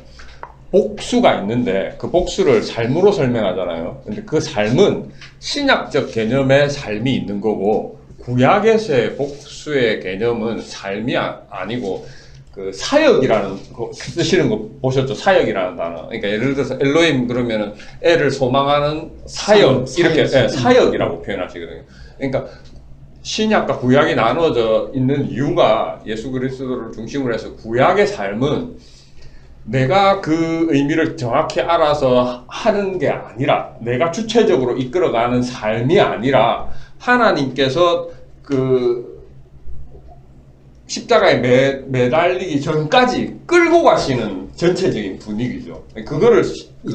복수가 있는데 그 복수를 삶으로 설명하잖아요. 근데 그 삶은 신약적 개념의 삶이 있는 거고 구약에서의 복수의 개념은 삶이 아니고 그 사역이라는 거 쓰시는 거 보셨죠? 사역이라는 단어. 그러니까 예를 들어서 엘로힘 그러면은 애를 소망하는 사역 이렇게 사역이라고 표현하시거든요. 그러니까 신약과 구약이 나누어져 있는 이유가 예수 그리스도를 중심으로 해서 구약의 삶은 내가 그 의미를 정확히 알아서 하는 게 아니라 내가 주체적으로 이끌어가는 삶이 아니라 하나님께서 그 십자가에 매달리기 전까지 끌고 가시는 전체적인 분위기죠. 그거를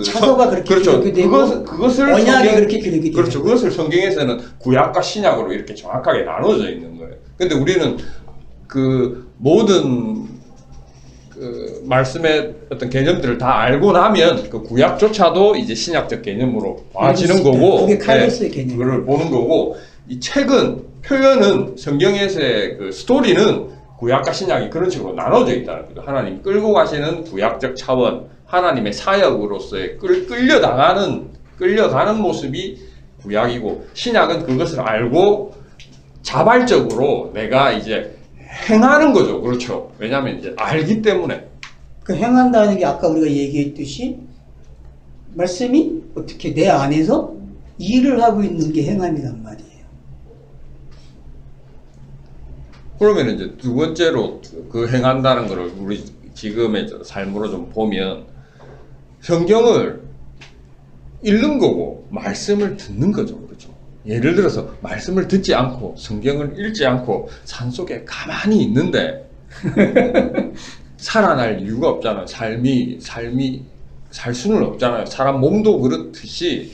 차서가 그렇게 그렇죠. 기록이 되고 그것을 언약이 그렇게 기록이 되고 그렇죠. 그것을 성경에서는 구약과 신약으로 이렇게 정확하게 나눠져 있는 거예요. 근데 우리는 그 모든 그 말씀의 어떤 개념들을 다 알고 나면 그 구약조차도 이제 신약적 개념으로 봐지는 거고, 그게 카이로스의 개념. 그걸 보는 거고, 이 책은 표현은 성경에서의 그 스토리는 구약과 신약이 그런 식으로 나눠져 있다는 거죠. 하나님 끌고 가시는 구약적 차원, 하나님의 사역으로서의 끌려가는 모습이 구약이고, 신약은 그것을 알고 자발적으로 내가 이제 행하는 거죠. 그렇죠. 왜냐하면 이제 알기 때문에. 그 행한다는 게 아까 우리가 얘기했듯이 말씀이 어떻게 내 안에서 일을 하고 있는 게 행함이란 말이에요. 그러면 이제 두 번째로 그 행한다는 거를 우리 지금의 삶으로 좀 보면 성경을 읽는 거고 말씀을 듣는 거죠. 그렇죠. 예를 들어서 말씀을 듣지 않고 성경을 읽지 않고 산속에 가만히 있는데 살아날 이유가 없잖아요. 삶이 살 수는 없잖아요. 사람 몸도 그렇듯이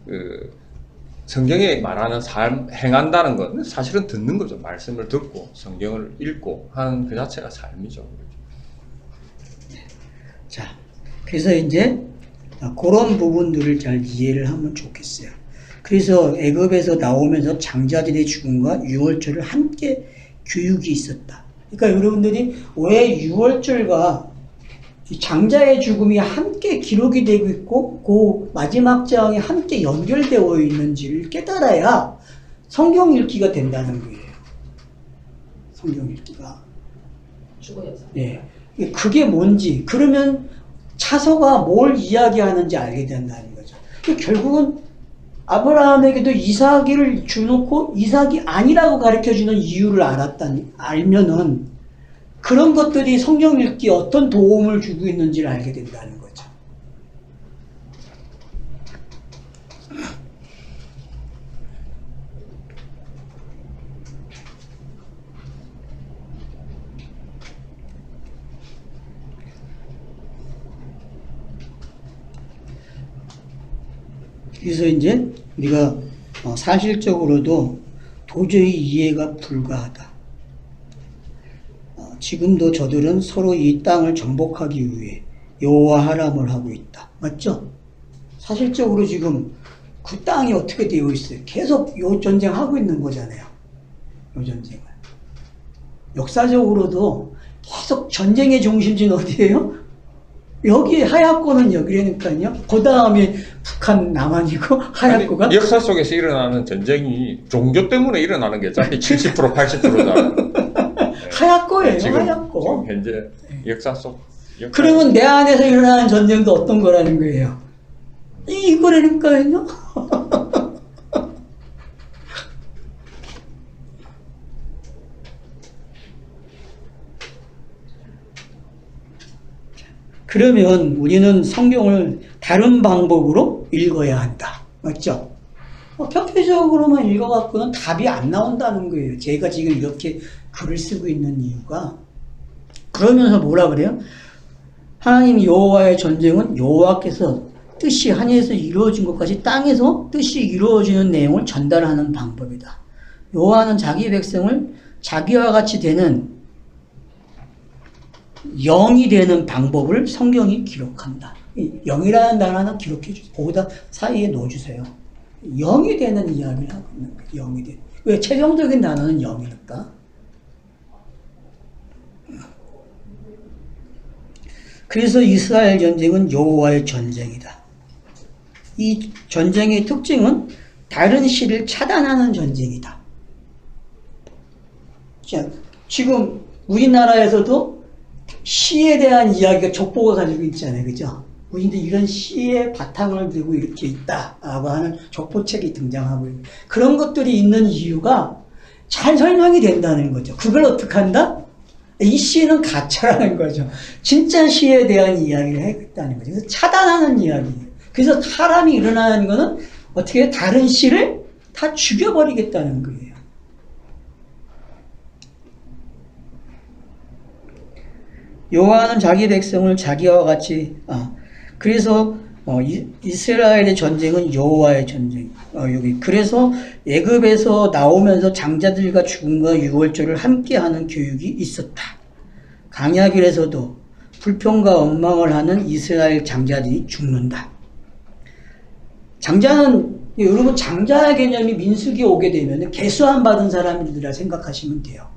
그 성경에 말하는 삶, 행한다는 건 사실은 듣는 거죠. 말씀을 듣고 성경을 읽고 하는 그 자체가 삶이죠. 자, 그래서 이제 그런 부분들을 잘 이해를 하면 좋겠어요. 그래서 애굽에서 나오면서 장자들의 죽음과 유월절을 함께 교육이 있었다. 그러니까 여러분들이 왜 유월절과 장자의 죽음이 함께 기록이 되고 있고 그 마지막 장에 함께 연결되어 있는지를 깨달아야 성경 읽기가 된다는 거예요. 성경 읽기가. 죽어야죠. 예. 그게 뭔지, 그러면 차서가 뭘 이야기하는지 알게 된다는 거죠. 결국은 아브라함에게도 이삭을 주놓고 이삭이 아니라고 가르쳐주는 이유를 알면은 그런 것들이 성경 읽기에 어떤 도움을 주고 있는지를 알게 된다는 거죠. 그래서 이제 우리가 사실적으로도 도저히 이해가 불가하다. 지금도 저들은 서로 이 땅을 정복하기 위해 여호와 하람을 하고 있다. 맞죠? 사실적으로 지금 그 땅이 어떻게 되어 있어요? 계속 요 전쟁하고 있는 거잖아요. 요 전쟁을. 역사적으로도 계속 전쟁의 중심지는 어디예요? 여기 하얗고는 여기라니까요. 그 다음에 북한 남한이고 하얗고가 아니, 역사 속에서 일어나는 전쟁이 종교 때문에 일어나는 게 어차피 70% 80%잖아요. 하얗고예요. 지금 하얗고. 현재 역사 속. 그러면 내 안에서 일어나는 전쟁도 어떤 거라는 거예요? 이거라니까요. 그러면 우리는 성경을 다른 방법으로 읽어야 한다. 맞죠? 표피적으로만 읽어갖고는 답이 안 나온다는 거예요. 제가 지금 이렇게 글을 쓰고 있는 이유가. 그러면서 뭐라 그래요? 하나님 여호와의 전쟁은 여호와께서 뜻이 하늘에서 이루어진 것까지 땅에서 뜻이 이루어지는 내용을 전달하는 방법이다. 여호와는 자기 백성을 자기와 같이 되는 영이 되는 방법을 성경이 기록한다. 이 영이라는 단어 하나 기록해 주세요. 거기다 사이에 넣어주세요. 영이 되는 이야기를 하고 있는 거예요. 영이 되는. 왜 최종적인 단어는 영이니까. 그래서 이스라엘 전쟁은 여호와의 전쟁이다. 이 전쟁의 특징은 다른 시를 차단하는 전쟁이다. 자, 지금 우리나라에서도 시에 대한 이야기가 족보가 가지고 있잖아요. 그죠? 우리도 이런 시의 바탕을 두고 이렇게 있다라고 하는 족보책이 등장하고 있는 그런 것들이 있는 이유가 잘 설명이 된다는 거죠. 그걸 어떻게 한다? 이 시는 가짜라는 거죠. 진짜 시에 대한 이야기를 하겠다는 거죠. 그래서 차단하는 이야기예요. 그래서 사람이 일어나는 거는 어떻게 다른 시를 다 죽여버리겠다는 거예요. 여호와는 자기 백성을 자기와 같이 그래서 이스라엘의 전쟁은 여호와의 전쟁. 여기 그래서 애굽에서 나오면서 장자들과 죽음과 유월절을 함께하는 교육이 있었다. 강야길에서도 불평과 원망을 하는 이스라엘 장자들이 죽는다. 장자는 여러분 장자의 개념이 민수기에 오게 되면 계수함 받은 사람들이라 생각하시면 돼요.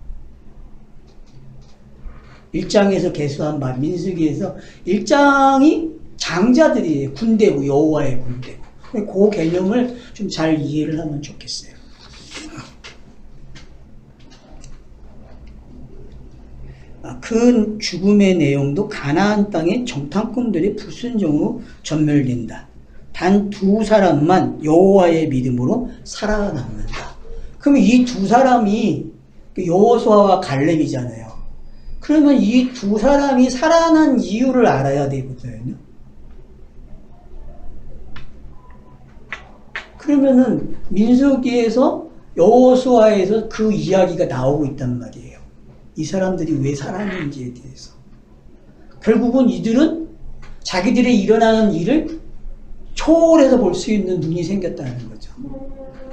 1장에서 계수함 받은 민수기에서 1장이 장자들이에요. 군대고 여호와의 군대고. 그 개념을 좀 잘 이해를 하면 좋겠어요. 그 죽음의 내용도 가나안 땅의 정탐꾼들의 불순종으로 전멸된다. 단 두 사람만 여호와의 믿음으로 살아남는다. 그러면 이 두 사람이 여호수아와 갈렙이잖아요. 그러면 이 두 사람이 살아난 이유를 알아야 되거든요. 그러면은 민수기에서 여호수아에서 그 이야기가 나오고 있단 말이에요. 이 사람들이 왜 살았는지에 대해서. 결국은 이들은 자기들의 일어나는 일을 초월해서 볼 수 있는 눈이 생겼다는 거죠.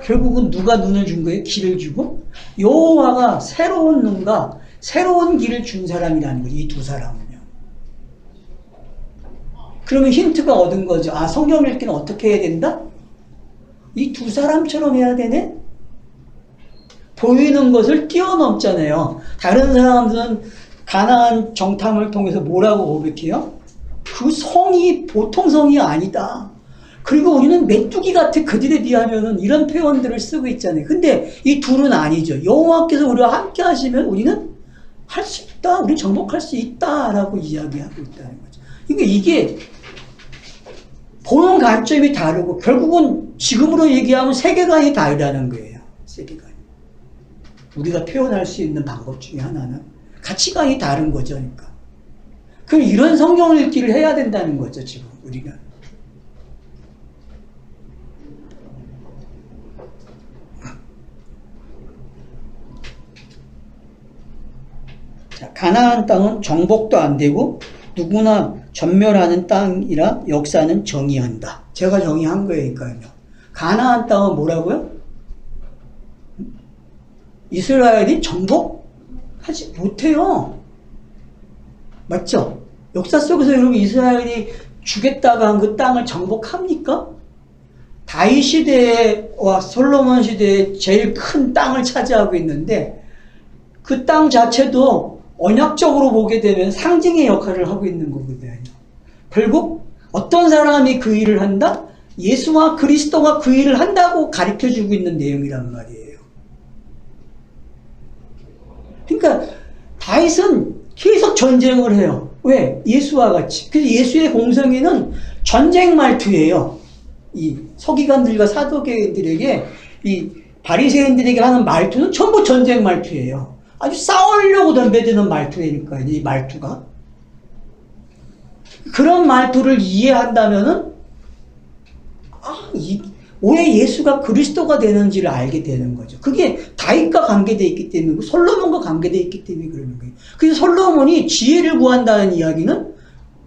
결국은 누가 눈을 준 거예요? 길을 주고 여호와가 새로운 눈과 새로운 길을 준 사람이라는 거죠. 이 두 사람은요. 그러면 힌트가 얻은 거죠. 성경 읽기는 어떻게 해야 된다? 이 두 사람처럼 해야 되네? 보이는 것을 뛰어넘잖아요. 다른 사람들은 가나안 정탐을 통해서 뭐라고 고백해요? 그 성이 보통 성이 아니다. 그리고 우리는 메뚜기 같은 그들에 비하면 이런 표현들을 쓰고 있잖아요. 근데 이 둘은 아니죠. 여호와께서 우리와 함께 하시면 우리는 할 수 있다. 우리 정복할 수 있다라고 이야기하고 있다는 거죠. 그러니까 이게 보는 관점이 다르고 결국은 지금으로 얘기하면 세계관이 다르다는 거예요. 세계관이. 우리가 표현할 수 있는 방법 중에 하나는 가치관이 다른 거죠. 그러니까. 그럼 이런 성경 읽기를 해야 된다는 거죠. 지금 우리가. 자, 가나안 땅은 정복도 안 되고 누구나 전멸하는 땅이라 역사는 정의한다. 제가 정의한 거니까요. 가나안 땅은 뭐라고요? 이스라엘이 정복하지 못해요. 맞죠? 역사 속에서 여러분 이스라엘이 주겠다고 한 그 땅을 정복합니까? 다윗 시대와 솔로몬 시대에 제일 큰 땅을 차지하고 있는데 그 땅 자체도 언약적으로 보게 되면 상징의 역할을 하고 있는 거거든요. 결국 어떤 사람이 그 일을 한다? 예수와 그리스도가 그 일을 한다고 가르쳐주고 있는 내용이란 말이에요. 그러니까 다윗은 계속 전쟁을 해요. 왜? 예수와 같이. 그래서 예수의 공성에는 전쟁 말투예요. 이 서기관들과 사도계들에게 이 바리새인들에게 하는 말투는 전부 전쟁 말투예요. 아주 싸우려고 덤벼드는 말투니까 이 말투가. 그런 말투를 이해한다면은 왜 예수가 그리스도가 되는지를 알게 되는 거죠. 그게 다윗과 관계되어 있기 때문이고 솔로몬과 관계되어 있기 때문에 그러는 거예요. 그래서 솔로몬이 지혜를 구한다는 이야기는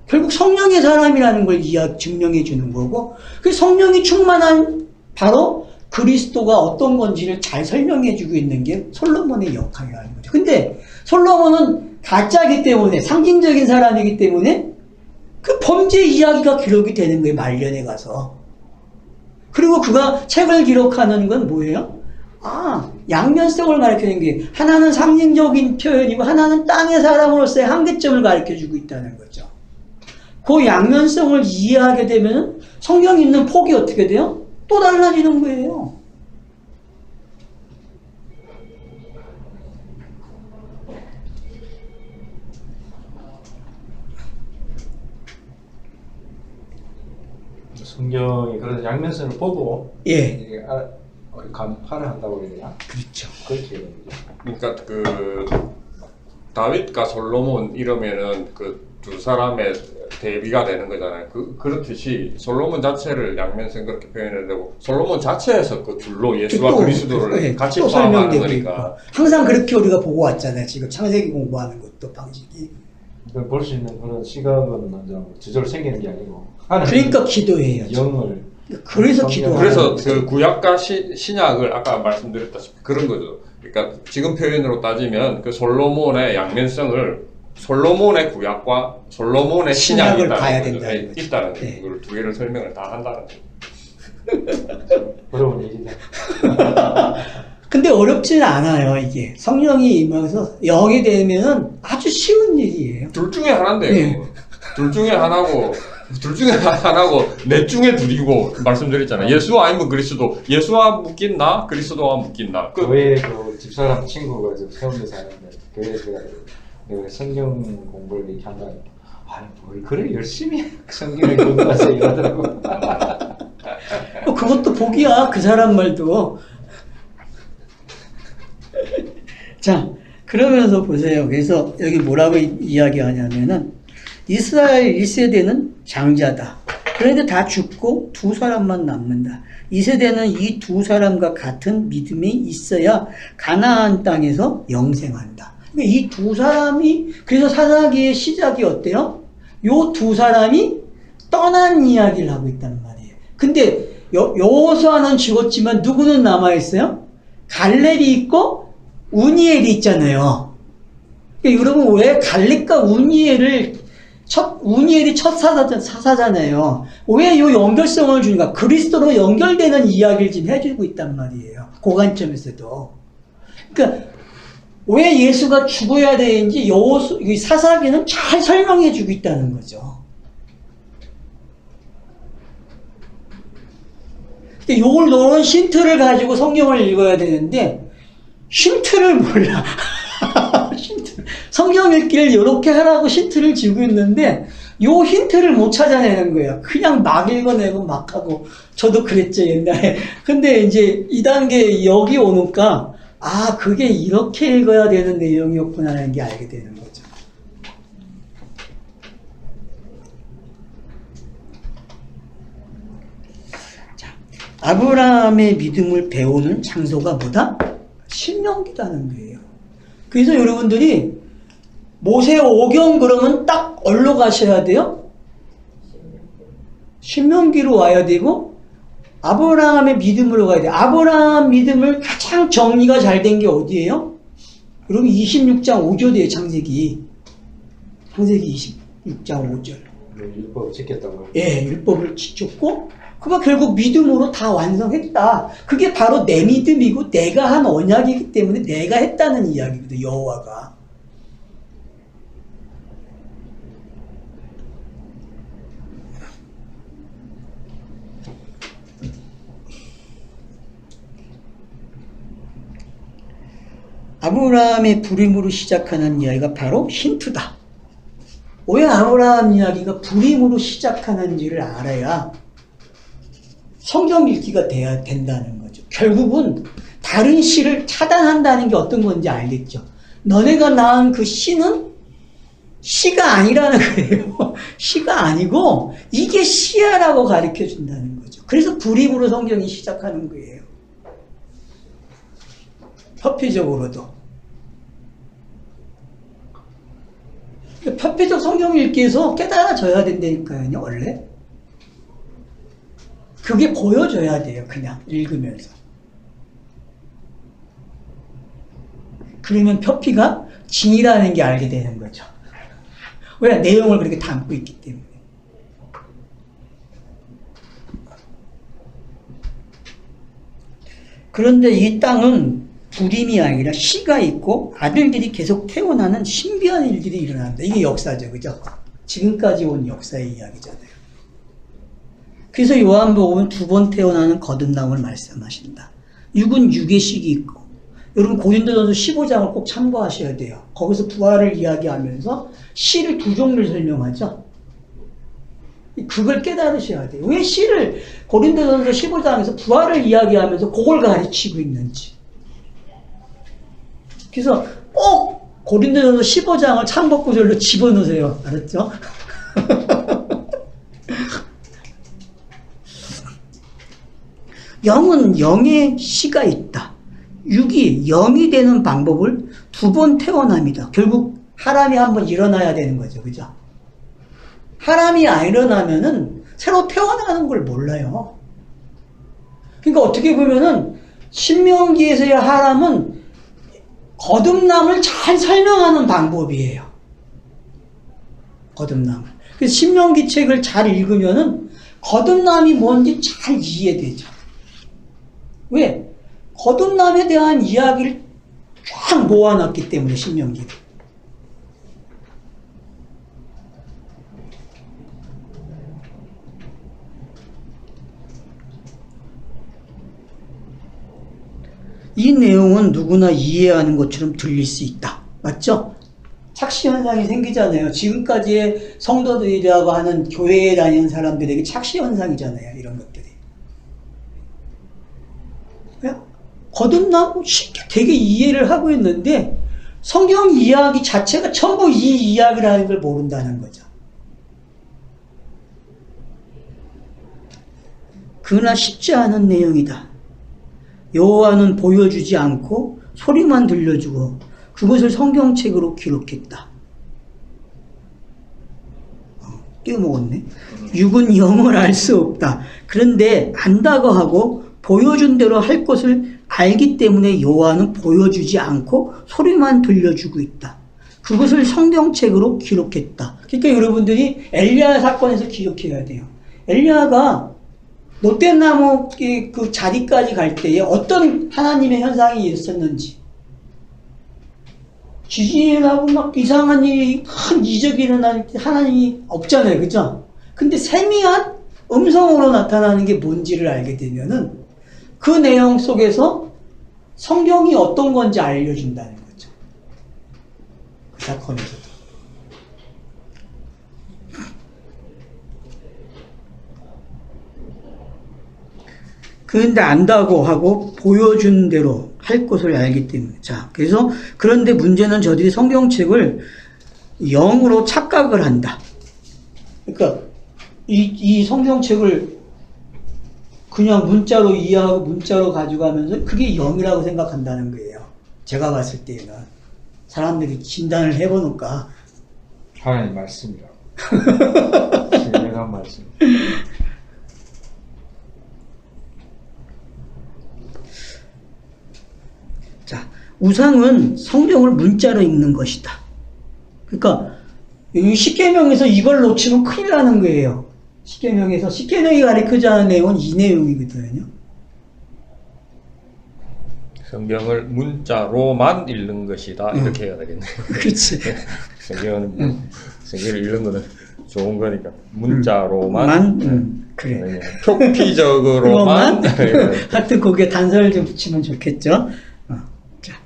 결국 성령의 사람이라는 걸 증명해 주는 거고, 그 성령이 충만한 바로 그리스도가 어떤 건지를 잘 설명해 주고 있는 게 솔로몬의 역할이라는 거죠. 근데 솔로몬은 가짜이기 때문에, 상징적인 사람이기 때문에 그 범죄 이야기가 기록이 되는 거예요, 말년에 가서. 그리고 그가 책을 기록하는 건 뭐예요? 양면성을 가르치는 게, 하나는 상징적인 표현이고 하나는 땅의 사람으로서의 한계점을 가르쳐주고 있다는 거죠. 그 양면성을 이해하게 되면 성경에 있는 폭이 어떻게 돼요? 또 달라지는 거예요. 성경이 그래서 양면성을 보고 예. 간파를 한다고 해야 되나? 그렇죠. 그렇게 되는 거죠. 그러니까 그 다윗과 솔로몬 이러면은 그 두 사람의 대비가 되는 거잖아요. 그렇듯이 솔로몬 자체를 양면성 그렇게 표현해야 되고, 솔로몬 자체에서 그 둘로 예수와 또, 그리스도를 예, 같이 또 포함하는 설명되고 거니까. 있고. 항상 그렇게 우리가 보고 왔잖아요. 지금 창세기 공부하는 것도 방식이. 볼 수 있는 그런 시각은 저절로 생기는 게 아니고. 그러니까 기도해야죠. 영을. 그래서 성경- 기도하는 그래서 거죠. 그 구약과 신약을 아까 말씀드렸다시피 그런 거죠. 그러니까 지금 표현으로 따지면 그 솔로몬의 양면성을 솔로몬의 구약과 솔로몬의 신약이 신약을 봐야 있다는 거죠. 된다는 거죠. 있다는 거죠. 네. 그걸 두 개를 설명을 다 한다는 거죠. 어려운 일이다. 근데 어렵지는 않아요, 이게. 성령이 임해서 영이 되면은 아주 쉬운 일이에요. 둘 중에 하나인데요. 네. 둘 중에 하나고 넷 중에 둘이고 말씀드렸잖아요. 예수 아니면 그리스도. 예수와 묶인 나, 그리스도와 묶인 나. 교회 그 집사람 친구가 지금 세운데 사는데 교회에서 내가 성경 공부를 이렇게 한다. 뭘 그래 열심히 성경을 공부하세요 이러더라고. 그것도 복이야, 그 사람 말도. 자, 그러면서 보세요. 그래서 여기 뭐라고 이야기하냐면은 이스라엘 1세대는 장자다. 그런데 다 죽고 두 사람만 남는다. 이 세대는 이 두 사람과 같은 믿음이 있어야 가나안 땅에서 영생한다. 그러니까 이 두 사람이, 그래서 사사기의 시작이 어때요? 요 두 사람이 떠난 이야기를 하고 있단 말이에요. 근데 여호수아는 죽었지만 누구는 남아있어요? 갈렙이 있고 우니엘이 있잖아요. 그러니까 여러분, 왜 갈렙과 우니엘이 첫 사사잖아요. 왜 이 연결성을 주는가? 그리스도로 연결되는 이야기를 지금 해주고 있단 말이에요. 그 관점에서도. 그러니까 왜 예수가 죽어야 되는지 이 사사기는 잘 설명해 주고 있다는 거죠. 요런 힌트를 가지고 성경을 읽어야 되는데 힌트를 몰라. 성경 읽기를 이렇게 하라고 힌트를 주고 있는데 요 힌트를 못 찾아내는 거예요. 그냥 막 읽어내고 막 하고. 저도 그랬죠, 옛날에. 근데 이제 2단계 여기 오니까 그게 이렇게 읽어야 되는 내용이었구나라는 게 알게 되는 거죠. 자, 아브라함의 믿음을 배우는 장소가 뭐다? 신명기라는 거예요. 그래서 여러분들이 모세 오경 그러면 딱 어디로 가셔야 돼요? 신명기로 와야 되고 아브라함의 믿음으로 가야 돼요. 아브라함 믿음을 가장 정리가 잘 된 게 어디예요? 여러분 26장 5절이에요. 창세기 26장 5절. 율법을 지켰다고. 예, 율법을 지켰고 그가 결국 믿음으로 다 완성했다. 그게 바로 내 믿음이고 내가 한 언약이기 때문에 내가 했다는 이야기거든요. 여호와가. 아브라함의 불임으로 시작하는 이야기가 바로 힌트다. 왜 아브라함 이야기가 불임으로 시작하는지를 알아야 성경 읽기가 돼야 된다는 거죠. 결국은 다른 씨를 차단한다는 게 어떤 건지 알겠죠. 너네가 낳은 그 씨는 씨가 아니라는 거예요. 씨가 아니고 이게 씨야라고 가르쳐 준다는 거죠. 거죠. 그래서 불입으로 성경이 시작하는 거예요. 표피적으로도. 표피적 성경 읽기에서 깨달아져야 된다니까요, 원래. 그게 보여줘야 돼요, 그냥 읽으면서. 그러면 표피가 진이라는 게 알게 되는 거죠. 왜? 내용을 그렇게 담고 있기 때문에. 그런데 이 땅은 불임이 아니라 씨가 있고 아들들이 계속 태어나는 신비한 일들이 일어난다. 이게 역사죠, 그죠? 지금까지 온 역사의 이야기잖아요. 그래서 요한복음은 2번 태어나는 거듭남을 말씀하신다. 육은 육의 식이 있고, 여러분 고린도전서 15장을 꼭 참고하셔야 돼요. 거기서 부활을 이야기하면서 씨를 2종류를 설명하죠. 그걸 깨달으셔야 돼요. 왜 씨를 고린도전서 15장에서 부활을 이야기하면서 그걸 가르치고 있는지. 그래서 꼭 고린도전서 15장을 참고구절로 집어넣으세요. 알았죠? 영은 영의 씨가 있다. 육이 영이 되는 방법을 2번 태어납니다. 결국 하람이 한번 일어나야 되는 거죠. 그죠? 하람이 안 일어나면은 새로 태어나는 걸 몰라요. 그러니까 어떻게 보면은 신명기에서의 하람은 거듭남을 잘 설명하는 방법이에요. 거듭남을. 그래서 신명기 책을 잘 읽으면은 거듭남이 뭔지 잘 이해되죠. 왜? 거듭남에 대한 이야기를 쫙 모아놨기 때문에 신명기를. 이 내용은 누구나 이해하는 것처럼 들릴 수 있다. 맞죠? 착시 현상이 생기잖아요. 지금까지의 성도들이라고 하는 교회에 다니는 사람들에게 착시 현상이잖아요. 이런 것들이. 거듭나고 쉽게 되게 이해를 하고 있는데 성경 이야기 자체가 전부 이 이야기라는 걸 모른다는 거죠. 그러나 쉽지 않은 내용이다. 여호와는 보여주지 않고 소리만 들려주고 그것을 성경책으로 기록했다. 띄어먹었네. 육은 영을 알 수 없다. 그런데 안다고 하고 보여준 대로 할 것을 알기 때문에 여호와는 보여주지 않고 소리만 들려주고 있다. 그것을 성경책으로 기록했다. 그러니까 여러분들이 엘리야 사건에서 기억해야 돼요. 엘리야가 롯대나무 그 자리까지 갈 때에 어떤 하나님의 현상이 있었는지, 지진이 나고 막 이상한 일이, 큰 이적이 일어날 때 하나님이 없잖아요. 그죠? 근데 세미한 음성으로 나타나는 게 뭔지를 알게 되면은 그 내용 속에서 성경이 어떤 건지 알려준다는 거죠. 그 사건에서도. 그런데 안다고 하고 보여준 대로 할 것을 알기 때문에. 자, 그래서 그런데 문제는 저들이 성경책을 영으로 착각을 한다. 그러니까 이 성경책을 그냥 문자로 이해하고 문자로 가져가면서 그게 영이라고 생각한다는 거예요. 제가 봤을 때는. 사람들이 진단을 해보니까. 하나님 말씀이라고. 신령한 말씀. 자, 우상은 성경을 문자로 읽는 것이다. 그러니까 십계명에서 이걸 놓치면 큰일 나는 거예요. 십계명이 가르치자는 내용은 이 내용이거든요. 성경을 문자로만 읽는 것이다. 이렇게 해야 되겠네요. 그렇지. 성경을 읽는 거는 좋은 거니까 문자로만. 그래. 표피적으로만. 하여튼 거기에 단서를 좀 붙이면 좋겠죠. 자.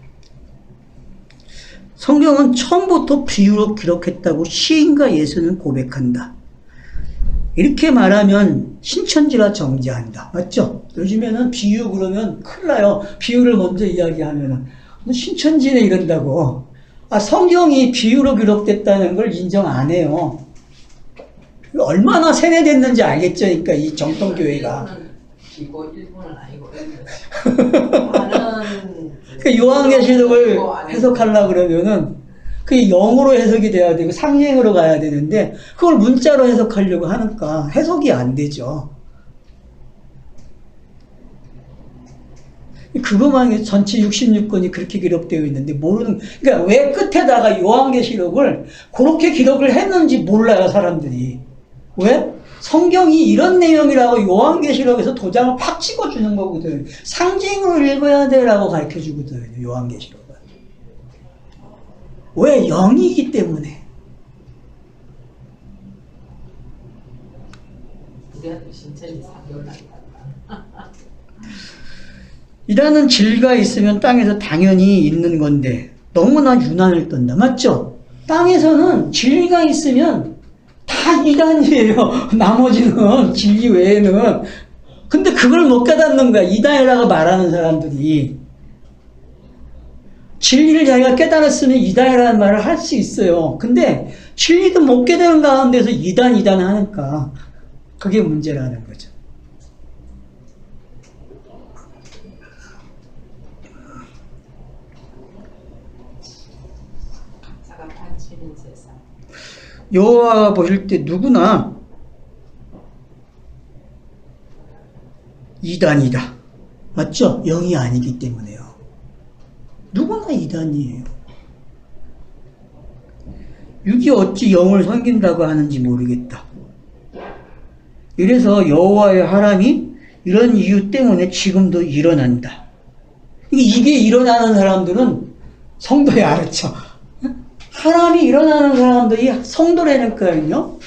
성경은 처음부터 비유로 기록했다고 시인과 예수는 고백한다. 이렇게 말하면 신천지라 정죄한다. 맞죠? 요즘에는 비유 그러면 큰일 나요. 비유를 먼저 이야기하면은. 신천지네 이런다고. 성경이 비유로 기록됐다는 걸 인정 안 해요. 얼마나 세뇌됐는지 알겠죠? 그러니까 이 정통교회가. 1분은 이거 1분은 아니고 많은 그 요한계시록을 해석하려고 그러면은 그게 영어로 해석이 돼야 되고 상행으로 가야 되는데 그걸 문자로 해석하려고 하니까 해석이 안 되죠. 그것만 전체 66권이 그렇게 기록되어 있는데 모르는, 그러니까 왜 끝에다가 요한계시록을 그렇게 기록을 했는지 몰라요, 사람들이. 왜? 성경이 이런 내용이라고 요한계시록에서 도장을 팍 찍어주는 거거든. 상징으로 읽어야 돼라고 가르쳐 주거든요, 요한계시록은. 왜? 영이기 때문에. 우리한테 신천지 4개월 나니까. 이라는 진리가 있으면 땅에서 당연히 있는 건데 너무나 유난을 떤다. 맞죠? 땅에서는 진리가 있으면 다 이단이에요. 나머지는 진리 외에는. 근데 그걸 못 깨닫는 거야. 이단이라고 말하는 사람들이. 진리를 자기가 깨달았으면 이단이라는 말을 할 수 있어요. 근데 진리도 못 깨달은 가운데서 이단 하니까 그게 문제라는 거죠. 사가 반치는 세상. 여호와 보실 때 누구나 이단이다. 맞죠? 영이 아니기 때문에요. 누구나 이단이에요. 육이 어찌 영을 섬긴다고 하는지 모르겠다. 이래서 여호와의 하람이 이런 이유 때문에 지금도 일어난다. 이게 일어나는 사람들은 성도에 알았죠. 하람이 일어나는 사람들이 성도라니까요.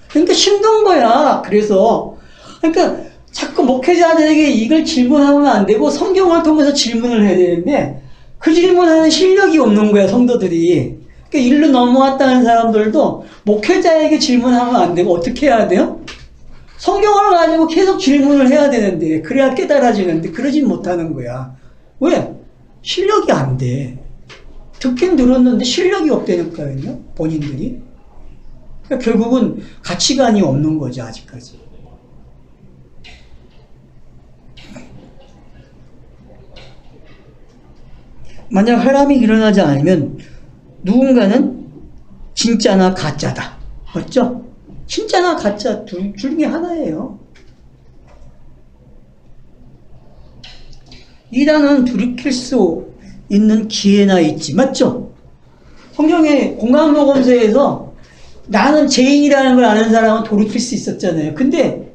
그러니까 힘든 거야. 그래서 그러니까 자꾸 목회자들에게 이걸 질문하면 안 되고 성경을 통해서 질문을 해야 되는데 그 질문하는 실력이 없는 거야, 성도들이. 그러니까 일로 넘어왔다는 사람들도 목회자에게 질문하면 안 되고 어떻게 해야 돼요? 성경을 가지고 계속 질문을 해야 되는데 그래야 깨달아지는데 그러진 못하는 거야. 왜? 실력이 안 돼. 듣긴 들었는데 실력이 없다니까요, 본인들이. 그러니까 결국은 가치관이 없는 거죠, 아직까지. 만약 하람이 일어나지 않으면 누군가는 진짜나 가짜다. 맞죠? 진짜나 가짜 둘 중에 하나예요. 이단은 돌이킬 수 있는 기회나 있지. 맞죠? 성경의 공감복음서에서 나는 죄인이라는 걸 아는 사람은 돌이킬 수 있었잖아요. 근데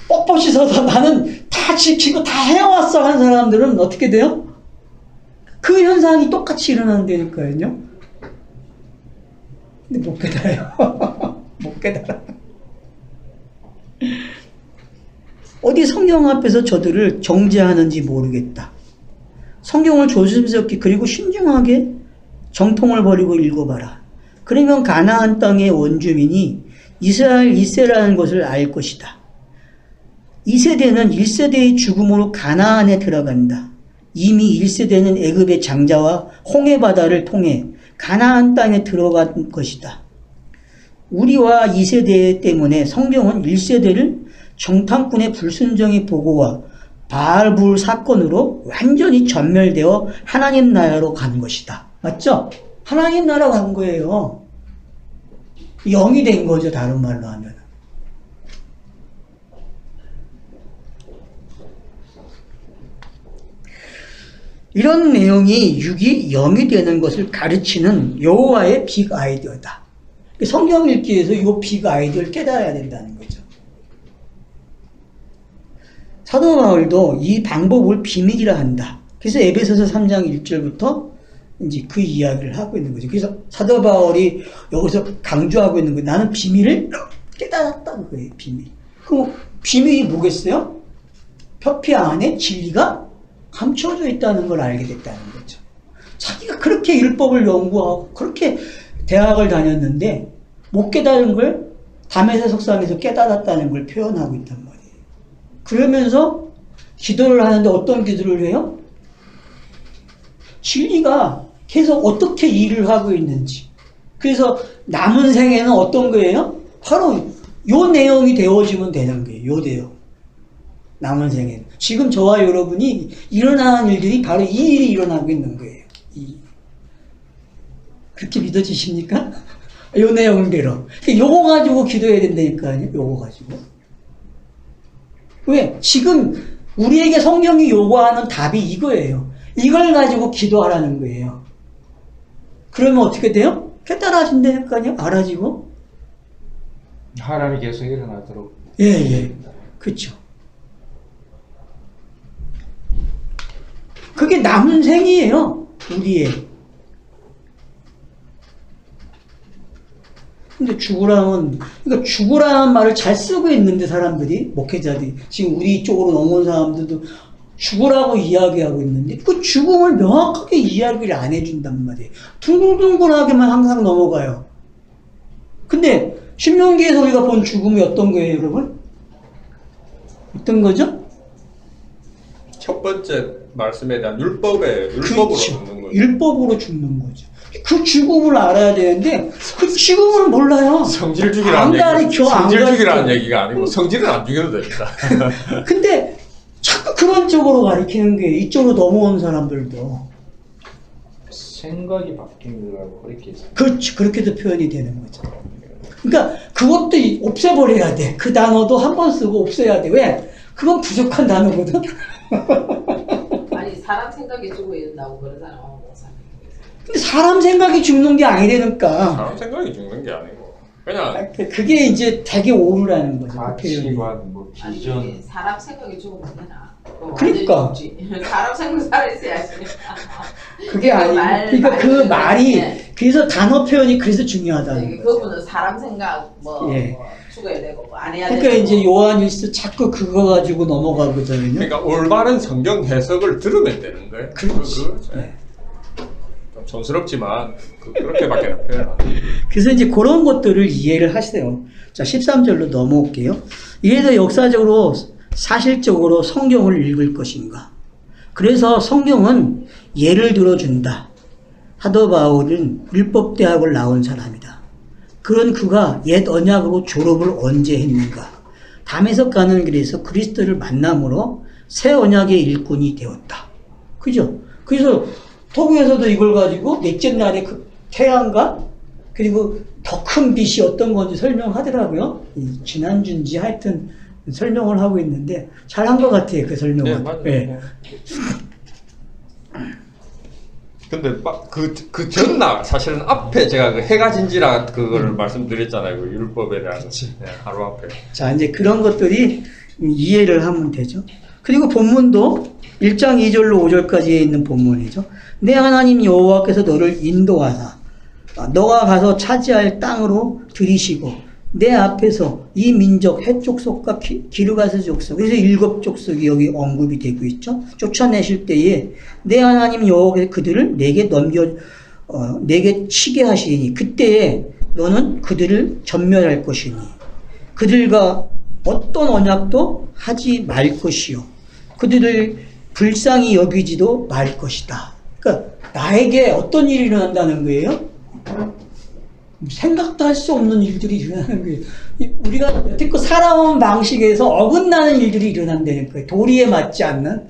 뻣뻣이 서서 나는 다 지키고 다 해왔어 한 사람들은 어떻게 돼요? 그 현상이 똑같이 일어난다니까요. 근데 못 깨달아요. 못 깨달아. 어디 성경 앞에서 저들을 정죄하는지 모르겠다. 성경을 조심스럽게 그리고 신중하게 정통을 버리고 읽어봐라. 그러면 가나안 땅의 원주민이 이스라엘 2세라는 것을 알 것이다. 2세대는 1세대의 죽음으로 가나안에 들어간다. 이미 1세대는 애굽의 장자와 홍해 바다를 통해 가나안 땅에 들어간 것이다. 우리와 2세대 때문에 성경은 1세대를 정탐꾼의 불순종의 보고와 바알불 사건으로 완전히 전멸되어 하나님 나라로 간 것이다. 맞죠? 하나님 나라로 간 거예요. 영이 된 거죠, 다른 말로 하면. 이런 내용이 육이 영이 되는 것을 가르치는 여호와의 빅 아이디어다. 성경 읽기에서 이 빅 아이디어를 깨달아야 된다는 거죠. 사도 바울도 이 방법을 비밀이라 한다. 그래서 에베소서 3장 1절부터 이제 그 이야기를 하고 있는 거죠. 그래서 사도 바울이 여기서 강조하고 있는 거예요. 나는 비밀을 깨달았다는 거예요. 비밀. 그럼 비밀이 뭐겠어요? 표피 안에 진리가 감춰져 있다는 걸 알게 됐다는 거죠. 자기가 그렇게 율법을 연구하고 그렇게 대학을 다녔는데 못 깨달은 걸 담에서 속상해서 깨달았다는 걸 표현하고 있단 말이에요. 그러면서 기도를 하는데 어떤 기도를 해요? 진리가 계속 어떻게 일을 하고 있는지. 그래서 남은 생에는 어떤 거예요? 바로 요 내용이 되어지면 되는 거예요. 요 내용. 남은 생에. 지금 저와 여러분이 일어나는 일들이 바로 이 일이 일어나고 있는 거예요. 그렇게 믿어지십니까? 요 내용대로. 요거 가지고 기도해야 된다니까요. 요거 가지고. 왜? 지금 우리에게 성경이 요구하는 답이 이거예요. 이걸 가지고 기도하라는 거예요. 그러면 어떻게 돼요? 깨달아진다니까요. 알아지고. 하나님이 계속 일어나도록. 예. 그렇죠. 그게 남은 생이에요. 우리의. 근데 죽으라는, 그러니까 죽으라는 말을 잘 쓰고 있는데 사람들이, 목회자들이, 지금 우리 쪽으로 넘어온 사람들도 죽으라고 이야기하고 있는데, 그 죽음을 명확하게 이야기를 안 해준단 말이에요. 둥글둥글하게만 항상 넘어가요. 근데, 신명기에서 우리가 본 죽음이 어떤 거예요, 여러분? 어떤 거죠? 첫 번째 말씀에 대한 율법으로 그렇죠. 죽는 거죠. 율법으로 죽는 거죠. 그 죽음을 알아야 되는데 그 죽음을 몰라요. 성질 안 죽이라는 가르쳐, 얘기, 안 성질 죽이라는 가르쳐. 얘기가 아니고 성질은 안 죽여도 됩니다. 근데 자꾸 그런 쪽으로 가르치는 게 이쪽으로 넘어온 사람들도 생각이 바뀐 거라고 그렇게 했어요. 그렇죠. 그렇게도 표현이 되는 거죠. 그러니까 그것도 없애버려야 돼. 그 단어도 한 번 쓰고 없애야 돼. 왜? 그건 부족한 단어거든. 아니 사람 생각이 죽어야 된다고 그런 사람은 못 사는 근데 사람 생각이 죽는 게 아니라니까. 사람 생각이 죽는 게 아니고 그냥 그게 이제 되게 오류라는 거죠. 그 표현이. 가치관, 뭐 비전. 아니 사람 생각이 죽으면 되나? 그러니까. 완전히 죽지. 사람 생각 살아있어야지. 그게 아니고, 그러니까 그 말이, 네. 그래서 단어 표현이 그래서 중요하다는 거죠. 그분은 사람 생각 예. 뭐 죽어야 되고 뭐 안 해야 그러니까 되고. 이제 요한일서 자꾸 그거 가지고 넘어가거든요. 그러니까 올바른 성경 해석을 들으면 되는 거예요. 그렇지. 그거죠. 네. 좀 촌스럽지만 그렇게밖에 표현 안 해요. 그래서 이제 그런 것들을 이해를 하세요. 자, 13절로 넘어올게요. 이래서 역사적으로, 사실적으로 성경을 읽을 것인가. 그래서 성경은 예를 들어준다. 사도 바울은 율법대학을 나온 사람이다. 그런 그가 옛 언약으로 졸업을 언제 했는가. 담에서 가는 길에서 그리스도를 만남으로 새 언약의 일꾼이 되었다. 그죠? 그래서 토부에서도 이걸 가지고 넷째 날에 그 태양과 그리고 더 큰 빛이 어떤 건지 설명하더라고요. 지난주인지 하여튼 설명을 하고 있는데 잘한 것 같아요. 그 설명은. 네, 맞아요. 네. 근데 그 전날 사실은 앞에 제가 그 해가 진지라 그걸 말씀드렸잖아요. 그 율법에 대한 하루 앞에. 자, 이제 그런 것들이 이해를 하면 되죠. 그리고 본문도 1장 2절로 5절까지에 있는 본문이죠. 내 하나님 여호와께서 너를 인도하사 너가 가서 차지할 땅으로 들이시고 내 앞에서 이 민족 헷 족속과 기르가스 족속, 그래서 7 족속이 여기 언급이 되고 있죠. 쫓아내실 때에 내 하나님 여호와께서 그들을 내게 내게 치게 하시니 그때에 너는 그들을 전멸할 것이니 그들과 어떤 언약도 하지 말 것이요 그들을 불쌍히 여기지도 말 것이다. 그러니까 나에게 어떤 일이 일어난다는 거예요? 생각도 할 수 없는 일들이 일어나는 거예요. 우리가 여태껏 살아온 방식에서 어긋나는 일들이 일어난다는 거예요. 도리에 맞지 않는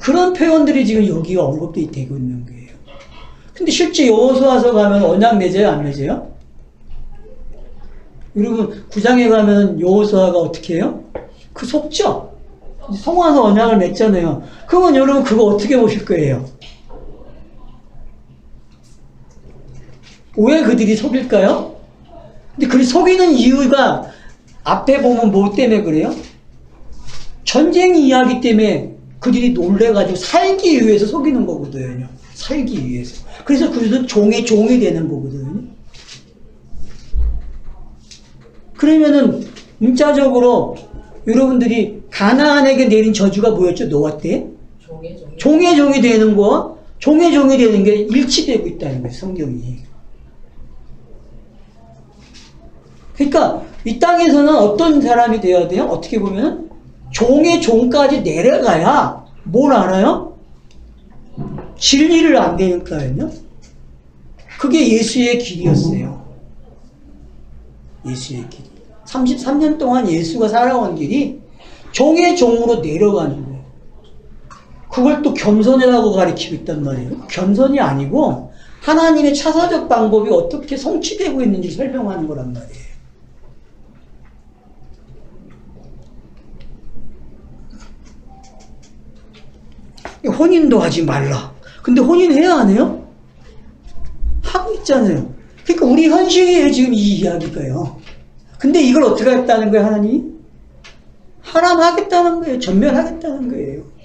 그런 표현들이 지금 여기 언급이 되고 있는 거예요. 근데 실제 여호수아서 가면 언약 맺어요, 안 맺어요? 여러분 9장에 가면 여호수아가 어떻게 해요? 그 속죠? 성화서 언약을 맺잖아요. 그러면 여러분 그거 어떻게 보실 거예요? 왜 그들이 속일까요? 근데 그 속이는 이유가 앞에 보면 뭐 때문에 그래요? 전쟁 이야기 때문에 그들이 놀래가지고 살기 위해서 속이는 거거든요. 살기 위해서. 그래서 그들은 종이 되는 거거든요. 그러면은 문자적으로 여러분들이 가나안에게 내린 저주가 뭐였죠? 노아 때? 종이 되는 거와 종이 되는 게 일치되고 있다는 거예요. 성경이. 그러니까 이 땅에서는 어떤 사람이 되어야 돼요? 어떻게 보면 종의 종까지 내려가야 뭘 알아요? 진리를 안 되니까요. 그게 예수의 길이었어요. 예수의 길이. 33년 동안 예수가 살아온 길이 종의 종으로 내려가는 거예요. 그걸 또 겸손이라고 가르치고 있단 말이에요. 겸손이 아니고 하나님의 차사적 방법이 어떻게 성취되고 있는지 설명하는 거란 말이에요. 혼인도 하지 말라. 근데 혼인해야 안 해요? 하고 있잖아요. 그러니까 우리 현실이에요, 지금 이 이야기가요. 근데 이걸 어떻게 하겠다는 거예요, 하나님이? 하람하겠다는 거예요. 전멸하겠다는 거예요.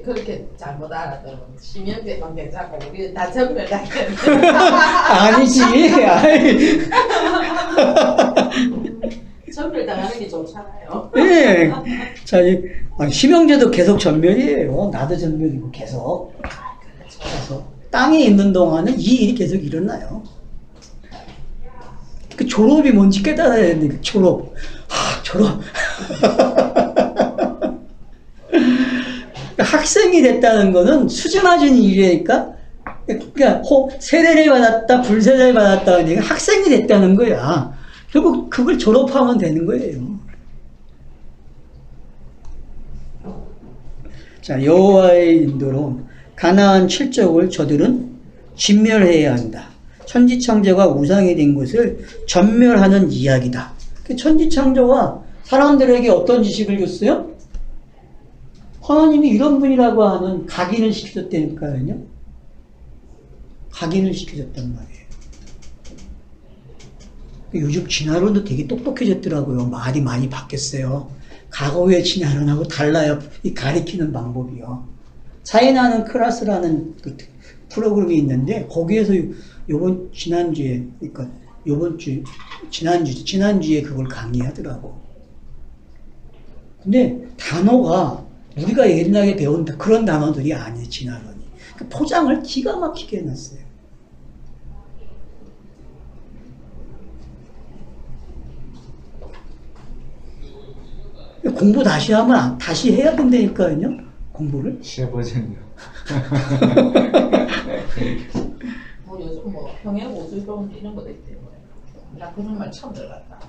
그렇게 잘못 알았더니 심형제만 괜찮고 우리는 다 전멸당했는데. 아니지. 아이. 전멸당하는 게 좋잖아요. 네. 자, 심형제도 계속 전멸이에요. 나도 전멸이고 계속. 그래서 땅에 있는 동안은 이 일이 계속 일어나요. 그 졸업이 뭔지 깨달아야 되는데, 졸업. 졸업. 학생이 됐다는 거는 수준화진 일이니까, 그러니까 세례를 받았다, 불세례를 받았다 하니까 학생이 됐다는 거야. 결국 그걸 졸업하면 되는 거예요. 자, 여호와의 인도로 가나안 7족을 저들은 진멸해야 한다. 천지창조가 우상이 된 것을 전멸하는 이야기다. 천지창조가 사람들에게 어떤 지식을 줬어요? 하나님이 이런 분이라고 하는 각인을 시켜줬다니까요. 각인을 시켜줬단 말이에요. 요즘 진화론도 되게 똑똑해졌더라고요. 말이 많이 바뀌었어요. 과거의 진화론하고 달라요. 이 가리키는 방법이요. 차이나는 클래스라는 그 프로그램이 있는데 거기에서 지난주에 그걸 강의하더라고. 근데 단어가 우리가 옛날에 배운 그런 단어들이 아니에요, 진화론이. 그 포장을 기가 막히게 해놨어요. 공부 다시 하면 다시 해야 된다니까요, 공부를. 시험 버전이요. 뭐 요즘 뭐 평행 우주론 이런 것도 있대요. 나 그런 말 처음 들어봤다.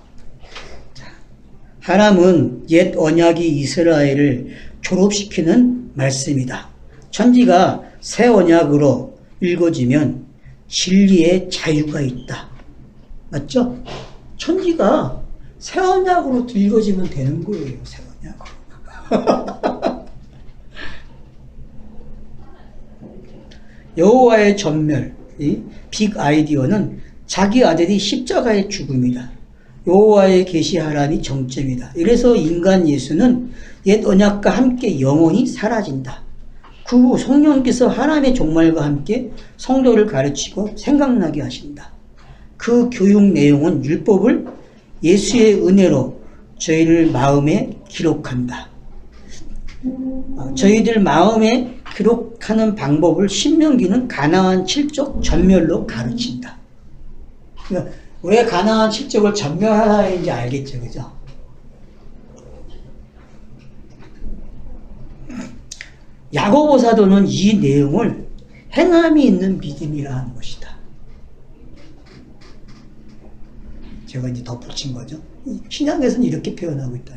하람은 옛 언약이 이스라엘을 졸업시키는 말씀이다. 천지가 새 언약으로 읽어지면 진리의 자유가 있다. 맞죠? 천지가 새 언약으로 읽어지면 되는 거예요. 새 언약으로. 여호와의 전멸, 이 빅 아이디어는 자기 아들이 십자가의 죽음이다. 여호와의 계시하란이 정점이다. 이래서 인간 예수는 옛 언약과 함께 영원히 사라진다. 그 후 성령께서 하나님의 종말과 함께 성도를 가르치고 생각나게 하신다. 그 교육 내용은 율법을 예수의 은혜로 저희를 마음에 기록한다. 저희들 마음에 기록하는 방법을 신명기는 가나안 7족 전멸로 가르친다. 그러니까 왜 가나안 7족을 전멸하라는지 알겠죠, 그죠? 야고보 사도는 이 내용을 행함이 있는 믿음이라 하는 것이다. 제가 이제 덧붙인 거죠. 신약에서는 이렇게 표현하고 있다.